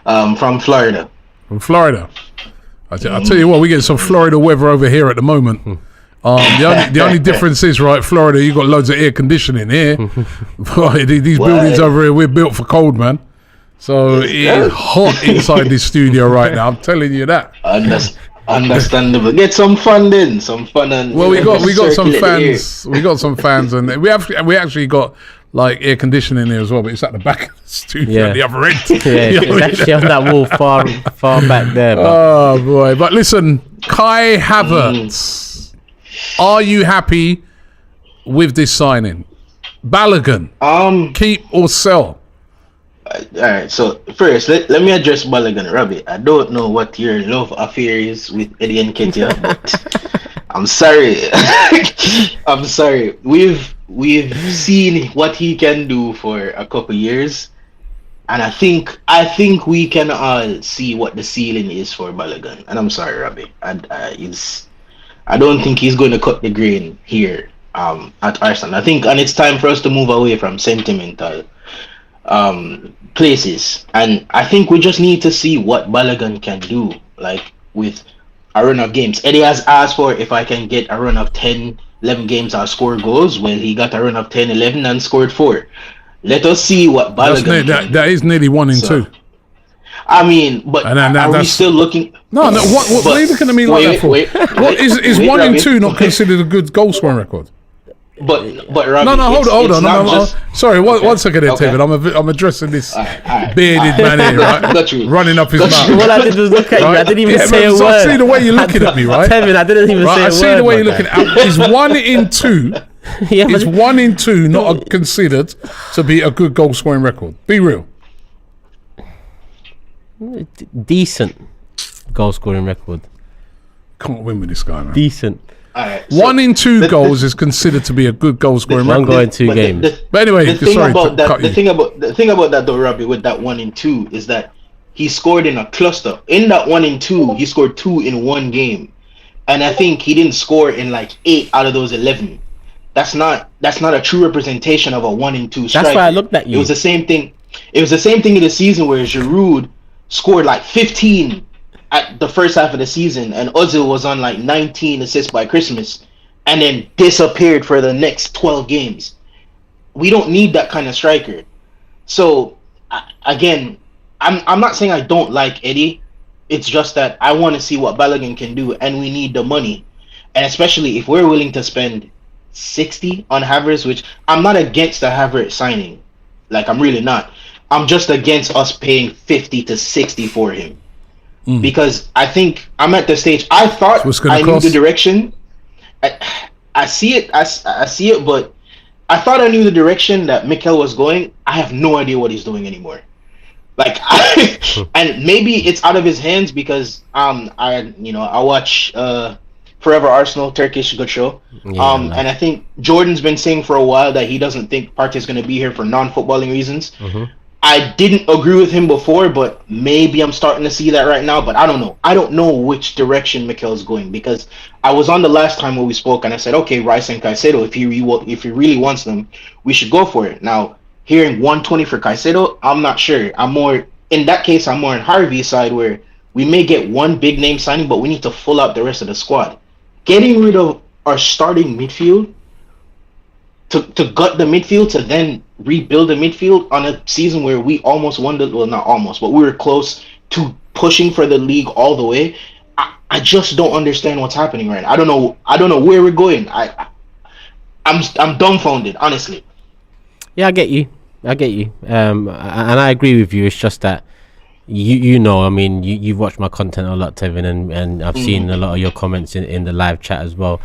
From Florida. From Florida. I'll tell you what, we get some Florida weather over here at the moment. The only difference is, right, Florida, you got loads of air conditioning here. These buildings over here, we're built for cold, man. So it's hot inside this studio right now. I'm telling you that. Understandable. Get some fun then, some fun. And well, we got some fans. We got some fans, and we actually got like air conditioning here as well, but it's at the back of the studio at the other end. It's actually on that wall far back there. But. Oh boy! But listen, Kai Havertz, are you happy with this signing? Balogun, keep or sell? All right. So first, let me address Balogun, Robbie. I don't know what your love affair is with Eddie Nketiah, but I'm sorry. I'm sorry. We've seen what he can do for a couple years, and I think we can all see what the ceiling is for Balogun. And I'm sorry, Robbie. I don't think he's going to cut the grain here at Arsenal. I think, and it's time for us to move away from sentimental places. And I think we just need to see what Balogun can do, like with a run of games. Eddie has asked for if I can get a run of 10, 11 games, I'll score goals. Well, he got a run of 10, 11 and scored 4. Let us see what Balogun that is nearly 1 in 2. I mean, but are we still looking? No. What are you looking at me like that for? Is 1 in 2 not considered a good goal scoring record? But Robbie, no, hold on. Sorry, one second there, David. I'm addressing this bearded man here, right? Got you. Running up his mouth. All I did was look at you. I didn't even say a word. I see the way you're looking at me, right? Tevin, I didn't even say a word. I see the way you're looking at me. Is 1 in 2? Is 1 in 2 not considered to be a good goal scoring record? Be real. Decent goal scoring record. Can't win with this guy, man. Decent. Right, 1 in 2 goals is considered to be a good goal scoring record. 1 goal in 2 games. But anyway, the thing about that though, Robbie, with that 1 in 2 is that he scored in a cluster. In that 1 in 2, he scored 2 in 1 game, and I think he didn't score in like 8 out of those 11. That's not a true representation of a 1 in 2 striker. That's why I looked at you. It was the same thing. It was the same thing in the season where Giroud scored like 15 at the first half of the season, and Ozil was on like 19 assists by Christmas, and then disappeared for the next 12 games. We don't need that kind of striker. So again, I'm not saying I don't like Eddie. It's just that I want to see what Balogun can do, and we need the money. And especially if we're willing to spend 60 on Havertz, which I'm not against the Havertz signing. Like, I'm really not. I'm just against us paying 50 to 60 for him. Because I think I'm at the stage. I thought I knew the direction. I see it. I see it, but I thought I knew the direction that Mikel was going. I have no idea what he's doing anymore. Like, and maybe it's out of his hands because I watch Forever Arsenal, Turkish, good show. And I think Jordan's been saying for a while that he doesn't think Partey is going to be here for non-footballing reasons. I didn't agree with him before, but maybe I'm starting to see that right now. But I don't know. I don't know which direction Mikel's going, because I was on the last time when we spoke and I said, okay, Rice and Caicedo, if he really wants them, we should go for it. Now, hearing 120 for Caicedo, I'm not sure. I'm more in Harvey's side, where we may get one big name signing, but we need to full out the rest of the squad. Getting rid of our starting midfield to gut the midfield, to then rebuild the midfield on a season where we almost won not almost, but we were close to pushing for the league all the way. I just don't understand what's happening right now. I don't know where we're going. I'm dumbfounded, honestly. Yeah, I get you. And I agree with you. It's just that you know, I mean, you've watched my content a lot, Tevin, and I've seen a lot of your comments in the live chat as well.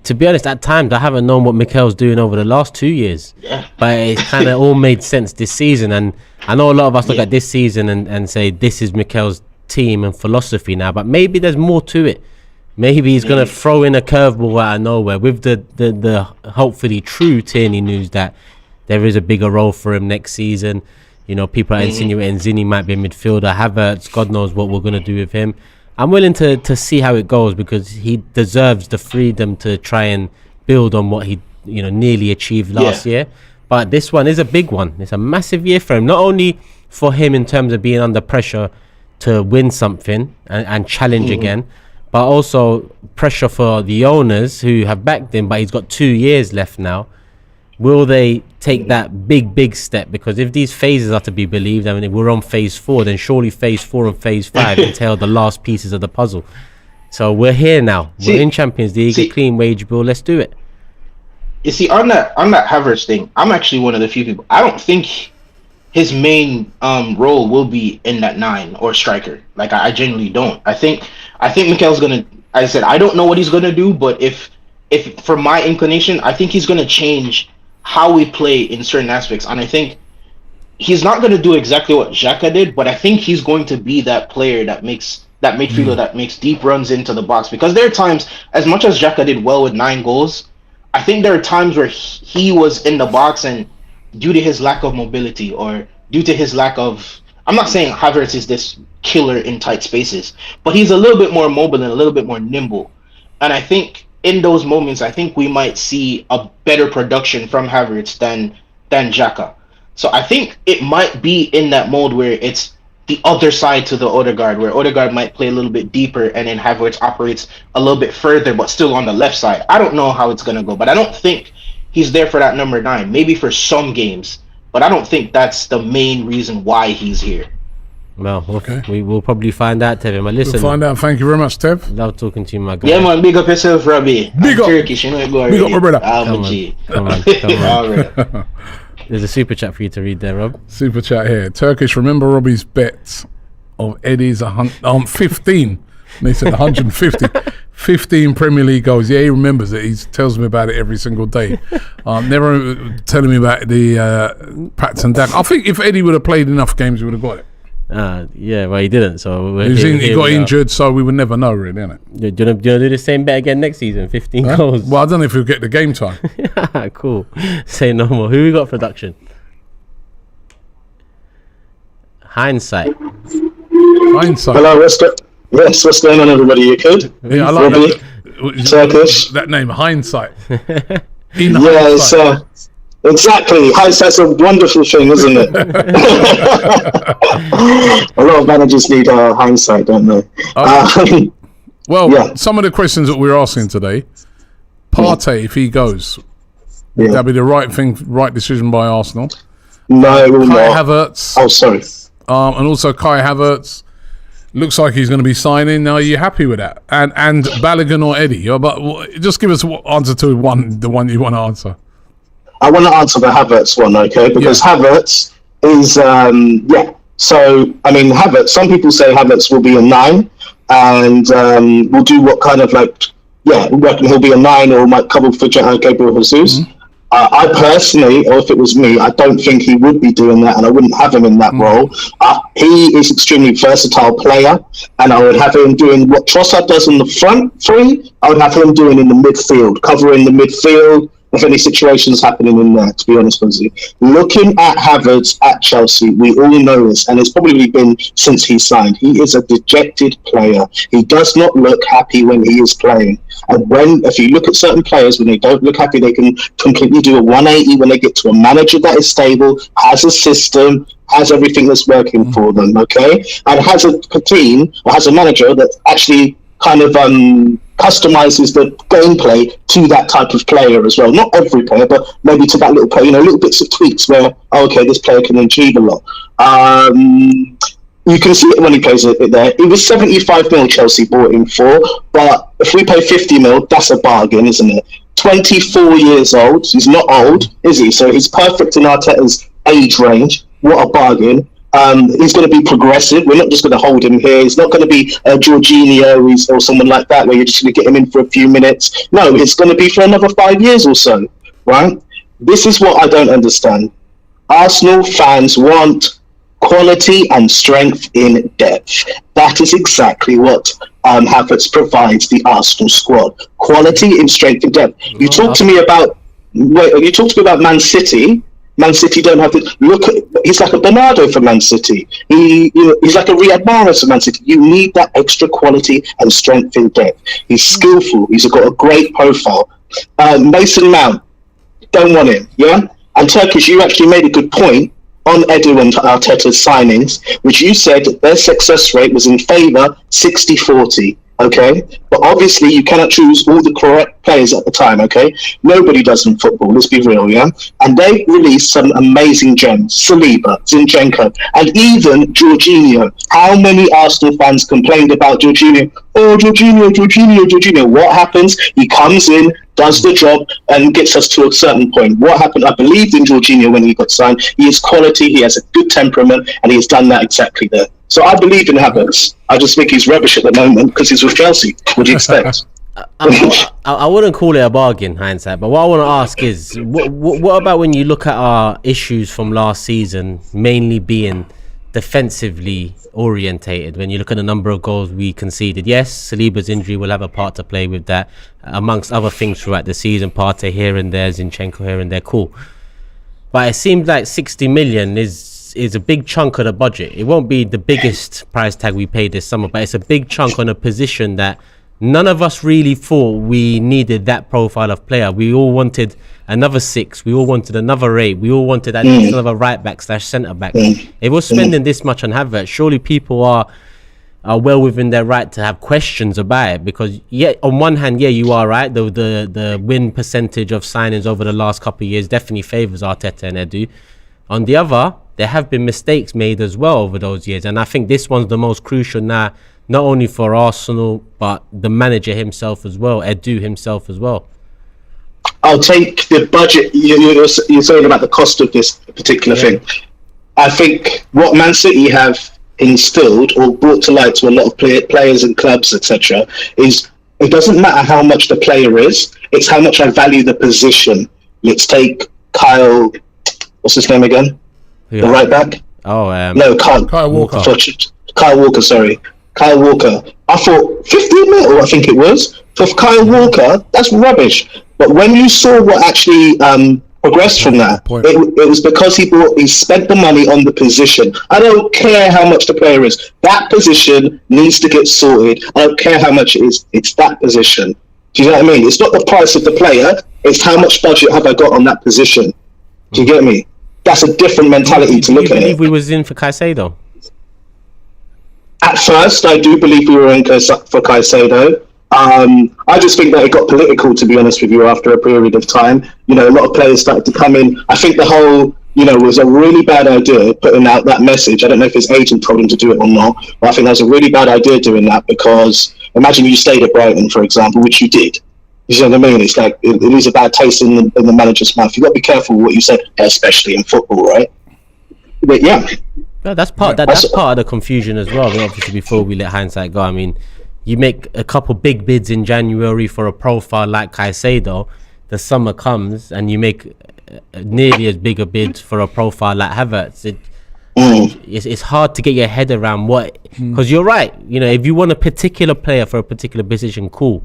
To be honest, at times I haven't known what Mikel's doing over the last 2 years, but it's kind of all made sense this season. And I know a lot of us look at this season and say this is Mikel's team and philosophy now, but maybe there's more to it. Maybe he's going to throw in a curveball out of nowhere with the hopefully true Tierney news that there is a bigger role for him next season. You know, people are insinuating Zinni might be a midfielder, Havertz, God knows what we're going to do with him. I'm willing to see how it goes, because he deserves the freedom to try and build on what he nearly achieved last year. But this one is a big one. It's a massive year for him, not only for him in terms of being under pressure to win something and challenge again, but also pressure for the owners who have backed him, but he's got 2 years left now. Will they take that big step? Because if these phases are to be believed, I mean, if we're on phase 4, then surely phase 4 and phase 5 entail the last pieces of the puzzle. So we're here now. We're in Champions League, a clean wage bill. Let's do it. You see, on that Havertz thing, I'm actually one of the few people. I don't think his main role will be in that 9 or striker. Like, I genuinely don't. I think Mikel's gonna. I said I don't know what he's gonna do, but if for my inclination, I think he's gonna change how we play in certain aspects. And I think he's not going to do exactly what Xhaka did, but I think he's going to be that player that makes that midfielder that makes deep runs into the box. Because there are times, as much as Xhaka did well with 9 goals, I think there are times where he was in the box, and due to his lack of mobility, or due to his lack of, I'm not saying Havertz is this killer in tight spaces, but he's a little bit more mobile and a little bit more nimble. And I think in those moments, I think we might see a better production from Havertz than Xhaka. So I think it might be in that mode where it's the other side to the Odegaard, where Odegaard might play a little bit deeper and then Havertz operates a little bit further, but still on the left side. I don't know how it's going to go, but I don't think he's there for that number 9, maybe for some games, but I don't think that's the main reason why he's here. Well, okay. We will probably find out, Tevin. But listen, we'll find out. Thank you very much, Tev. Love talking to you, my guy. Yeah, man. Big up yourself, Robbie. Big up. Turkish, you know it go Big up, my brother. Come on. All right. There's a super chat for you to read there, Rob. Super chat here. Turkish, remember Robbie's bet of Eddie's 15. And he said 150. 15 Premier League goals. Yeah, he remembers it. He tells me about it every single day. Never telling me about the Pats and Dan. I think if Eddie would have played enough games, he would have got it. Yeah, well, he didn't. So he got injured, so we would never know, really, innit? Do you want to do the same bet again next season? 15 goals. Well, I don't know if he'll get the game time. Cool. Say no more. Who we got for production? Hindsight. Hello, what's going on, everybody? You good? Yeah, I like Robbie, Turkish. That name, Hindsight. Hindsight. Exactly. Hindsight's a wonderful thing, isn't it? A lot of managers need hindsight, don't they? Some of the questions that we're asking today, Partey, if he goes, would that be the right decision by Arsenal? No, it will not. Kai Havertz. Oh, sorry. And also Kai Havertz looks like he's going to be signing. Now, are you happy with that? And Balogun or Eddie? But just give us an answer to the one you want to answer. I want to answer the Havertz one, okay? Because Havertz is, So, I mean, Havertz, some people say Havertz will be a 9 and will do what kind of we reckon he'll be a 9 or might cover for Gabriel Jesus. I personally, or if it was me, I don't think he would be doing that, and I wouldn't have him in that role. He is extremely versatile player, and I would have him doing what Trossard does in the front three. I would have him doing in the midfield, covering the midfield if any situations happening in there, to be honest with you. Looking at Havertz at Chelsea, we all know this, and it's probably been since he signed. He is a dejected player. He does not look happy when he is playing. And if you look at certain players, when they don't look happy, they can completely do a 180 when they get to a manager that is stable, has a system, has everything that's working for them, okay? And has a team, or has a manager that actually kind of customizes the gameplay to that type of player as well. Not every player, but maybe to that little player, little bits of tweaks where, okay, this player can achieve a lot. You can see it when he plays it there. It was 75 mil Chelsea bought him for, but if we pay 50 mil, that's a bargain, isn't it? 24 years old. He's not old, is he? So he's perfect in Arteta's age range. What a bargain. He's going to be progressive. We're not just going to hold him here. He's not going to be Jorginho or someone like that where you're just going to get him in for a few minutes. No, it's going to be for another 5 years or so, right? This is what I don't understand. Arsenal fans want quality and strength in depth. That is exactly what Havertz provides the Arsenal squad. Quality in strength and depth. You talked to me about Man City. Man City don't have to look at. He's like a Bernardo for Man City. He's like a Riyad Mahrez for Man City. You need that extra quality and strength in depth. He's skillful. He's got a great profile. Mason Mount, don't want him. Yeah. And Turkish, you actually made a good point on Edu and Arteta's signings, which you said their success rate was in favour 60-40. Okay, but obviously you cannot choose all the correct players at the time. Okay, nobody does in football. Let's be real, yeah. And they released some amazing gems: Saliba, Zinchenko, and even Jorginho. How many Arsenal fans complained about Jorginho? Oh, Jorginho. What happens? He comes in, does the job, and gets us to a certain point. What happened? I believed in Jorginho when he got signed. He is quality. He has a good temperament, and he has done that exactly there. So I believe in Havertz. I just think he's rubbish at the moment because he's with Chelsea. What do you expect? I wouldn't call it a bargain, hindsight. But what I want to ask is, what about when you look at our issues from last season, mainly being defensively orientated? When you look at the number of goals we conceded, yes, Saliba's injury will have a part to play with that, amongst other things throughout the season. Partey here and there, Zinchenko here and there, cool. But it seems like 60 million is a big chunk of the budget. It won't be the biggest price tag we paid this summer, but it's a big chunk on a position that none of us really thought we needed that profile of player. We all wanted another 6. We all wanted another 8. We all wanted at least another right back / centre back. If we're spending this much on Havertz, surely people are well within their right to have questions about it, because on one hand, you are right. The win percentage of signings over the last couple of years definitely favours Arteta and Edu. On the other, there have been mistakes made as well over those years, and I think this one's the most crucial now, not only for Arsenal but the manager himself as well, Edu himself as well. I'll take the budget. You're saying about the cost of this particular thing. I think what Man City have instilled or brought to light to a lot of players and clubs, etc., is it doesn't matter how much the player is, it's how much I value the position. Let's take Kyle. What's his name again? The right back? No, Kyle Walker. Kyle Walker, sorry. Kyle Walker. I thought 15 mil, I think it was. For Kyle Walker, that's rubbish. But when you saw what actually progressed from that, it was because he spent the money on the position. I don't care how much the player is. That position needs to get sorted. I don't care how much it is. It's that position. Do you know what I mean? It's not the price of the player. It's how much budget have I got on that position. Do you get me? That's a different mentality to look at it. Do you believe we was in for Caicedo? At first, I do believe we were in for Caicedo. I just think that it got political, to be honest with you, after a period of time. A lot of players started to come in. I think the whole, was a really bad idea putting out that message. I don't know if his agent told him to do it or not, but I think that was a really bad idea doing that, because imagine you stayed at Brighton, for example, which you did. You know what I mean? It's like it leaves a bad taste in the manager's mouth. You've got to be careful with what you say, especially in football, right? But that's part of the confusion as well. Obviously, before we let hindsight go, I mean, you make a couple big bids in January for a profile like Caicedo, the summer comes and you make nearly as big a bid for a profile like Havertz, it's hard to get your head around what, because you're right, you know, if you want a particular player for a particular position, cool,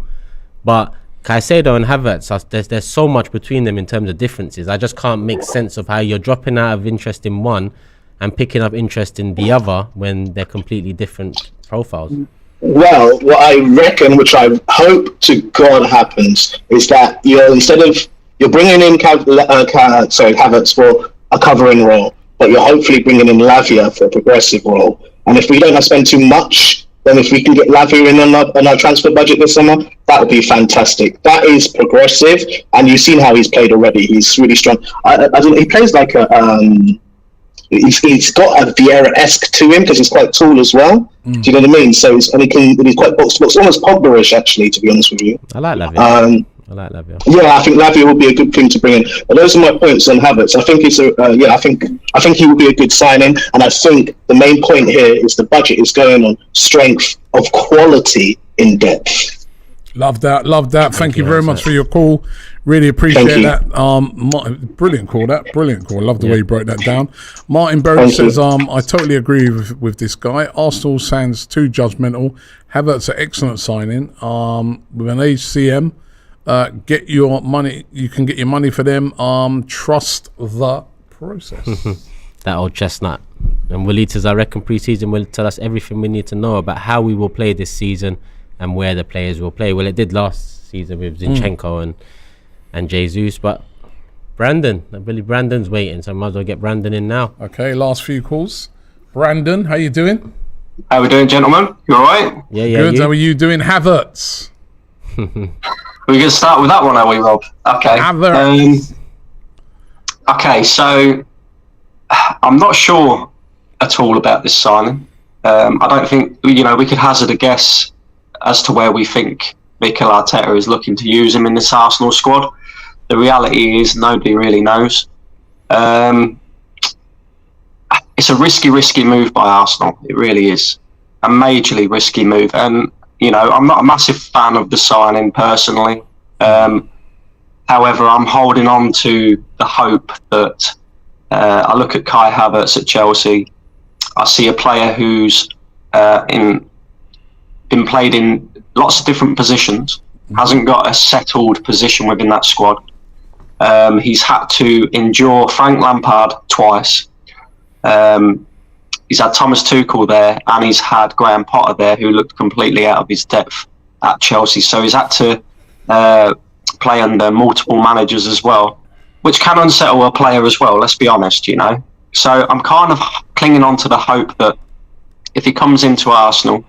but Caicedo and Havertz, there's so much between them in terms of differences. I just can't make sense of how you're dropping out of interest in one and picking up interest in the other when they're completely different profiles. Well, what I reckon, which I hope to God happens, is that you're bringing in Havertz for a covering role, but you're hopefully bringing in Lavia for a progressive role. And if we don't spend too much, then if we can get Lavia in on our transfer budget this summer, that would be fantastic. That is progressive, and you've seen how he's played already. He's really strong. He plays like a he's got a Vieira-esque to him because he's quite tall as well. Do you know what I mean? So he's quite box to box, almost Pogba-ish actually, to be honest with you. I like Lavia. Yeah, I think Lavia would be a good thing to bring in. But those are my points on Havertz. I think I think he would be a good signing, and I think the main point here is the budget is going on strength of quality in depth. Love that. Thank you very much for your call. Really appreciate that. Brilliant call. Love the way you broke that down. Martin Berry says, I totally agree with this guy. Arsenal sounds too judgmental. Havertz an excellent signing. With an HCM, get your money. You can get your money for them. Trust the process. That old chestnut. And Waletas, I reckon pre-season will tell us everything we need to know about how we will play this season and where the players will play. Well, it did last season with Zinchenko and Jesus, but Brandon, I believe Brandon's waiting, so I might as well get Brandon in now. Okay, last few calls. Brandon, how you doing? How we doing, gentlemen? You all right? Yeah. Good. How are you doing, Havertz? We're going to start with that one, are we, Rob? Okay. Havertz. Okay, so I'm not sure at all about this signing. I don't think, we could hazard a guess as to where we think Mikel Arteta is looking to use him in this Arsenal squad. The reality is nobody really knows. It's a risky move by Arsenal. It really is. A majorly risky move. And, I'm not a massive fan of the signing personally. However, I'm holding on to the hope that I look at Kai Havertz at Chelsea. I see a player who's been played in lots of different positions, hasn't got a settled position within that squad. He's had to endure Frank Lampard twice. He's had Thomas Tuchel there, and he's had Graham Potter there, who looked completely out of his depth at Chelsea. So he's had to play under multiple managers as well, which can unsettle a player as well, let's be honest, So I'm kind of clinging on to the hope that if he comes into Arsenal,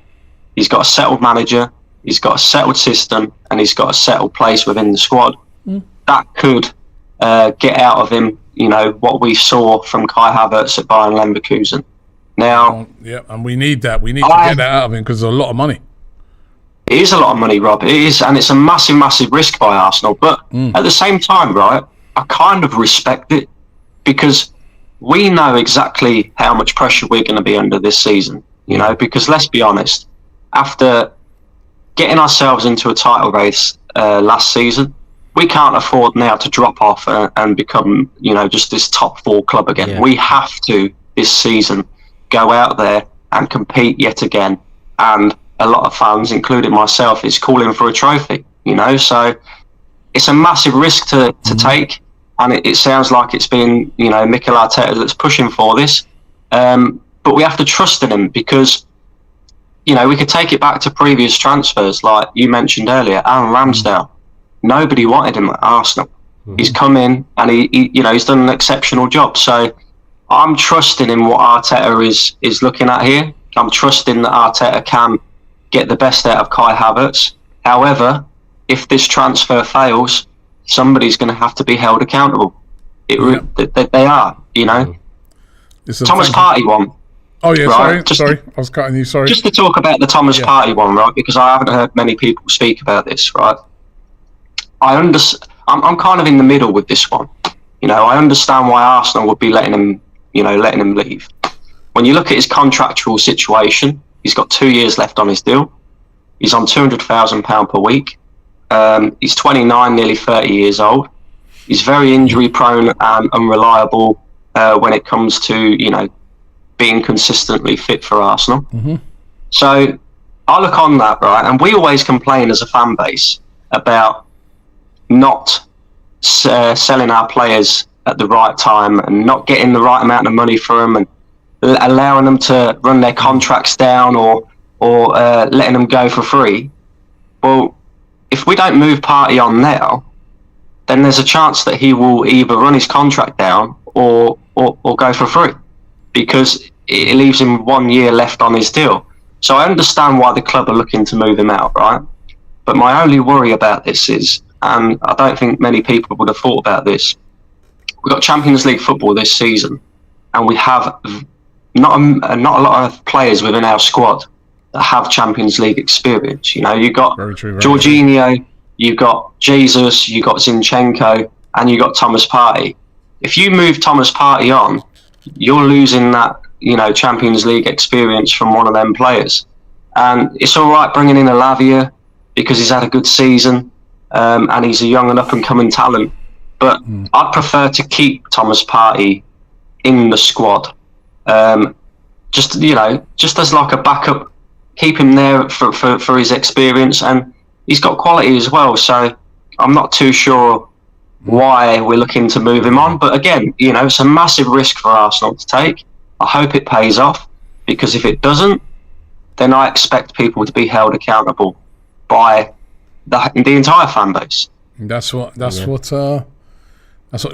he's got a settled manager, he's got a settled system, and he's got a settled place within the squad. That could get out of him, what we saw from Kai Havertz at Bayern Leverkusen. Now, and we need that. We need to get that out of him because there's a lot of money. It is a lot of money, Rob. It is, and it's a massive risk by Arsenal. But at the same time, right, I kind of respect it because we know exactly how much pressure we're going to be under this season. Because let's be honest, after getting ourselves into a title race last season, we can't afford now to drop off and become, just this top 4 club again. Yeah. We have to, this season, go out there and compete yet again. And a lot of fans, including myself, is calling for a trophy, So it's a massive risk to take. And it sounds like it's been, Mikel Arteta that's pushing for this. But we have to trust in him because, we could take it back to previous transfers, like you mentioned earlier, Aaron Ramsdale. Nobody wanted him at Arsenal. He's come in and he's done an exceptional job. So I'm trusting in what Arteta is looking at here. I'm trusting that Arteta can get the best out of Kai Havertz. However, if this transfer fails, somebody's going to have to be held accountable. They are, Thomas Partey one. Oh yeah, right? sorry, I was cutting you. Sorry. Just to talk about the Thomas Partey one, right? Because I haven't heard many people speak about this, right? I'm kind of in the middle with this one. I understand why Arsenal would be letting him leave. When you look at his contractual situation, he's got 2 years left on his deal. He's on £200,000 per week. He's 29, nearly 30 years old. He's very injury prone and unreliable when it comes to, being consistently fit for Arsenal. Mm-hmm. So I look on that, right, and we always complain as a fan base about not selling our players at the right time and not getting the right amount of money for them and allowing them to run their contracts down or letting them go for free. Well, if we don't move Partey on now, then there's a chance that he will either run his contract down or go for free, because it leaves him 1 year left on his deal. So I understand why the club are looking to move him out, right? But my only worry about this is, and I don't think many people would have thought about this, we've got Champions League football this season, and we have not a lot of players within our squad that have Champions League experience. You got Jorginho, you got Jesus, you got Zinchenko, and you got Thomas Partey. If you move Thomas Partey on, you're losing that, Champions League experience from one of them players. And it's all right bringing in a Lavia because he's had a good season, and he's a young and up-and-coming talent. But I'd prefer to keep Thomas Partey in the squad, just as like a backup. Keep him there for his experience, and he's got quality as well. So I'm not too sure why we're looking to move him on. But again, it's a massive risk for Arsenal to take. I hope it pays off, because if it doesn't, then I expect people to be held accountable by the entire fan base. That's what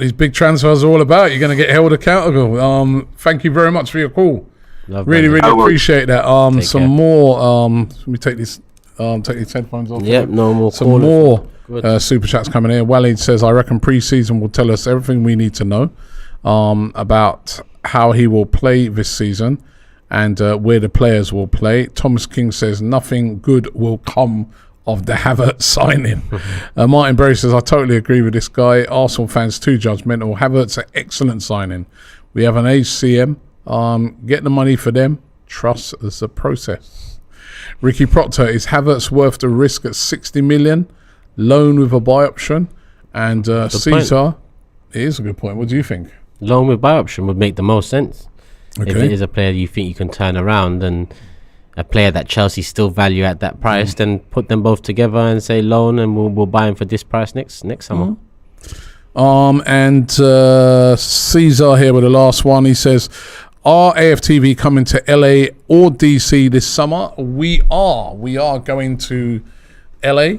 these big transfers are all about. You're going to get held accountable. Thank you very much for your call. Really appreciate that. Some more. Let me take these headphones off. Yep, no more. Some more super chats coming in. Walid says, I reckon pre-season will tell us everything we need to know about how he will play this season and where the players will play. Thomas King says nothing good will come of the Havertz signing. Martin Berry says, I totally agree with this guy. Arsenal fans too judgmental. Havertz an excellent signing. We have an HCM. Get the money for them. Trust the process. Ricky Proctor, is Havertz worth the risk at 60 million? Loan with a buy option? And Caesar, it is a good point. What do you think? Loan with buy option would make the most sense. Okay. If it is a player you think you can turn around, and a player that Chelsea still value at that price, then put them both together and say loan, and we'll buy him for this price next summer. And Caesar here with the last one. He says, are AFTV coming to LA or DC this summer? We are going to LA.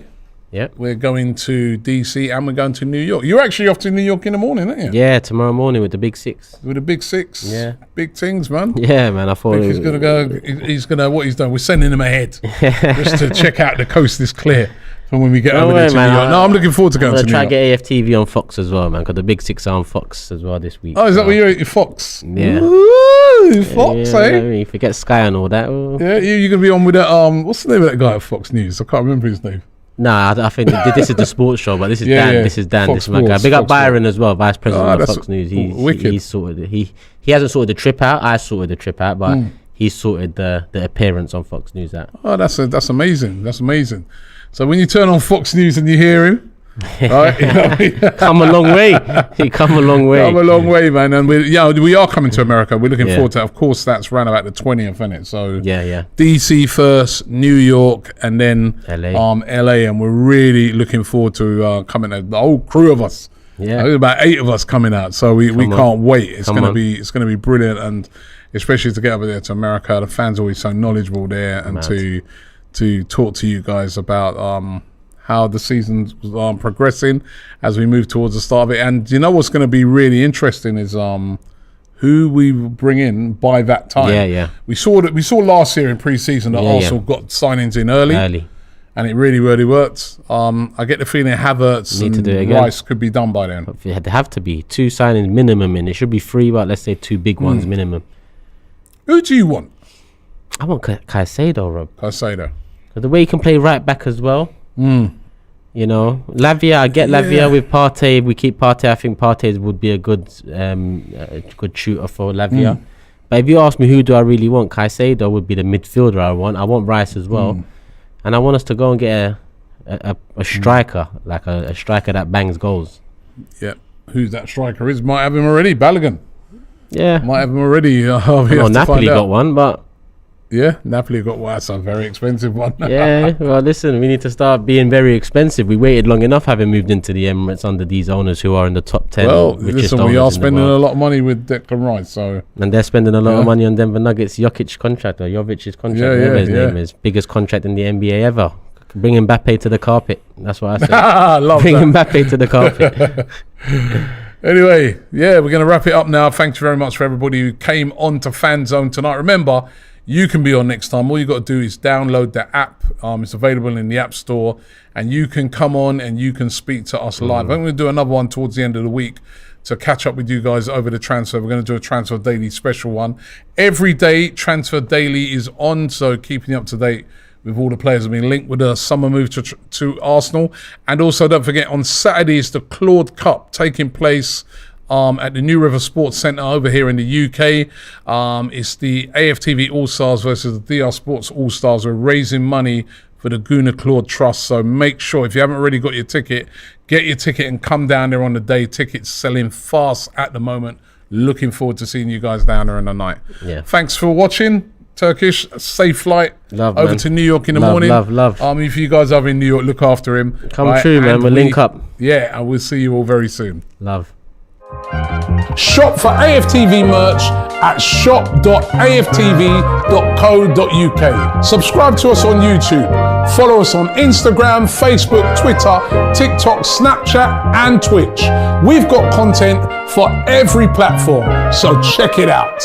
Yep. We're going to DC and we're going to New York. You're actually off to New York in the morning, aren't you? Yeah, tomorrow morning with the Big Six. With the Big Six? Yeah. Big things, man. Yeah, man. I thought he's going to go. He's going to, what he's done, we're sending him ahead just to check out the coast is clear for when we get over there to New York. No, I'm looking forward to going to New York. I'm going to try to get AFTV on Fox as well, man, because the Big Six are on Fox as well this week. Oh, is that where you're at, your Fox? Yeah. Ooh, Fox, eh? You forget Sky and all that. Yeah, you're going to be on with that, what's the name of that guy at Fox News? I can't remember his name. Nah, I think this is the sports show, but this is Dan. This is Dan. Fox this is my guy. Big up Byron as well, Vice President of Fox News. He's sorted it. He hasn't sorted the trip out. I sorted the trip out, but he's sorted the appearance on Fox News out. Oh, that's amazing. That's amazing. So when you turn on Fox News and you hear him, right, come a long way. He come a long way. Come a long way, man. And we are coming to America. We're looking forward to that. Of course, that's around about the 20th, isn't it? So yeah. DC first, New York, and then LA. And we're really looking forward to coming. The whole crew of us. Yeah, there's about 8 of us coming out. So we can't wait. It's gonna be brilliant, and especially to get over there to America. The fans are always so knowledgeable there, and to talk to you guys about how the season's progressing as we move towards the start of it. And you know what's going to be really interesting is who we bring in by that time. Yeah. We saw last year in pre-season that Arsenal got signings in early. And it really, really worked. I get the feeling Havertz and Rice could be done by then. They have to be 2 signings minimum, and it should be 3, but let's say 2 big ones minimum. Who do you want? I want Caicedo, Rob. Caicedo. The way he can play right back as well. You know, Lavia, I get Lavia with Partey. If we keep Partey, I think Partey would be a good shooter for Lavia. But if you ask me who do I really want, Caicedo would be the midfielder I want. I want Rice as well. And I want us to go and get a striker, like a striker that bangs goals. Yeah. Who's that striker is? Might have him already. Balogun. Yeah. Might have him already. Napoli got one, but... Yeah, Napoli got one. That's a very expensive one. Yeah, well, listen, we need to start being very expensive. We waited long enough having moved into the Emirates under these owners who are in the top 10 richest owners we are in spending the a world. lot of money with Declan Rice, so... And they're spending a lot of money on Denver Nuggets Jovic's contract, whatever his name is. Biggest contract in the NBA ever. Bring Mbappe to the carpet. That's what I said. Bring Mbappe to the carpet. Anyway, yeah, we're going to wrap it up now. Thanks very much for everybody who came on to Fanzone tonight. Remember, you can be on next time. All you got to do is download the app. It's available in the App Store, and you can come on and you can speak to us live. I'm going to do another one towards the end of the week to catch up with you guys over the transfer. We're going to do a Transfer Daily special one. Every day, Transfer Daily is on, so keeping you up to date with all the players have been linked with a summer move to Arsenal. And also, don't forget, on Saturday is the Claude Cup taking place at the New River Sports Centre over here in the UK. It's the AFTV All-Stars versus the DR Sports All-Stars. We're raising money for the Gunnar Claude Trust. So make sure, if you haven't already got your ticket, get your ticket and come down there on the day. Tickets selling fast at the moment. Looking forward to seeing you guys down there in the night. Yeah. Thanks for watching. Turkish, safe flight over to New York in the morning. Love. If you guys are in New York, look after him. Come true, man. We'll link up. Yeah, and we'll see you all very soon. Love. Shop for AFTV merch at shop.aftv.co.uk. Subscribe to us on YouTube. Follow us on Instagram, Facebook, Twitter, TikTok, Snapchat, and Twitch. We've got content for every platform, so check it out.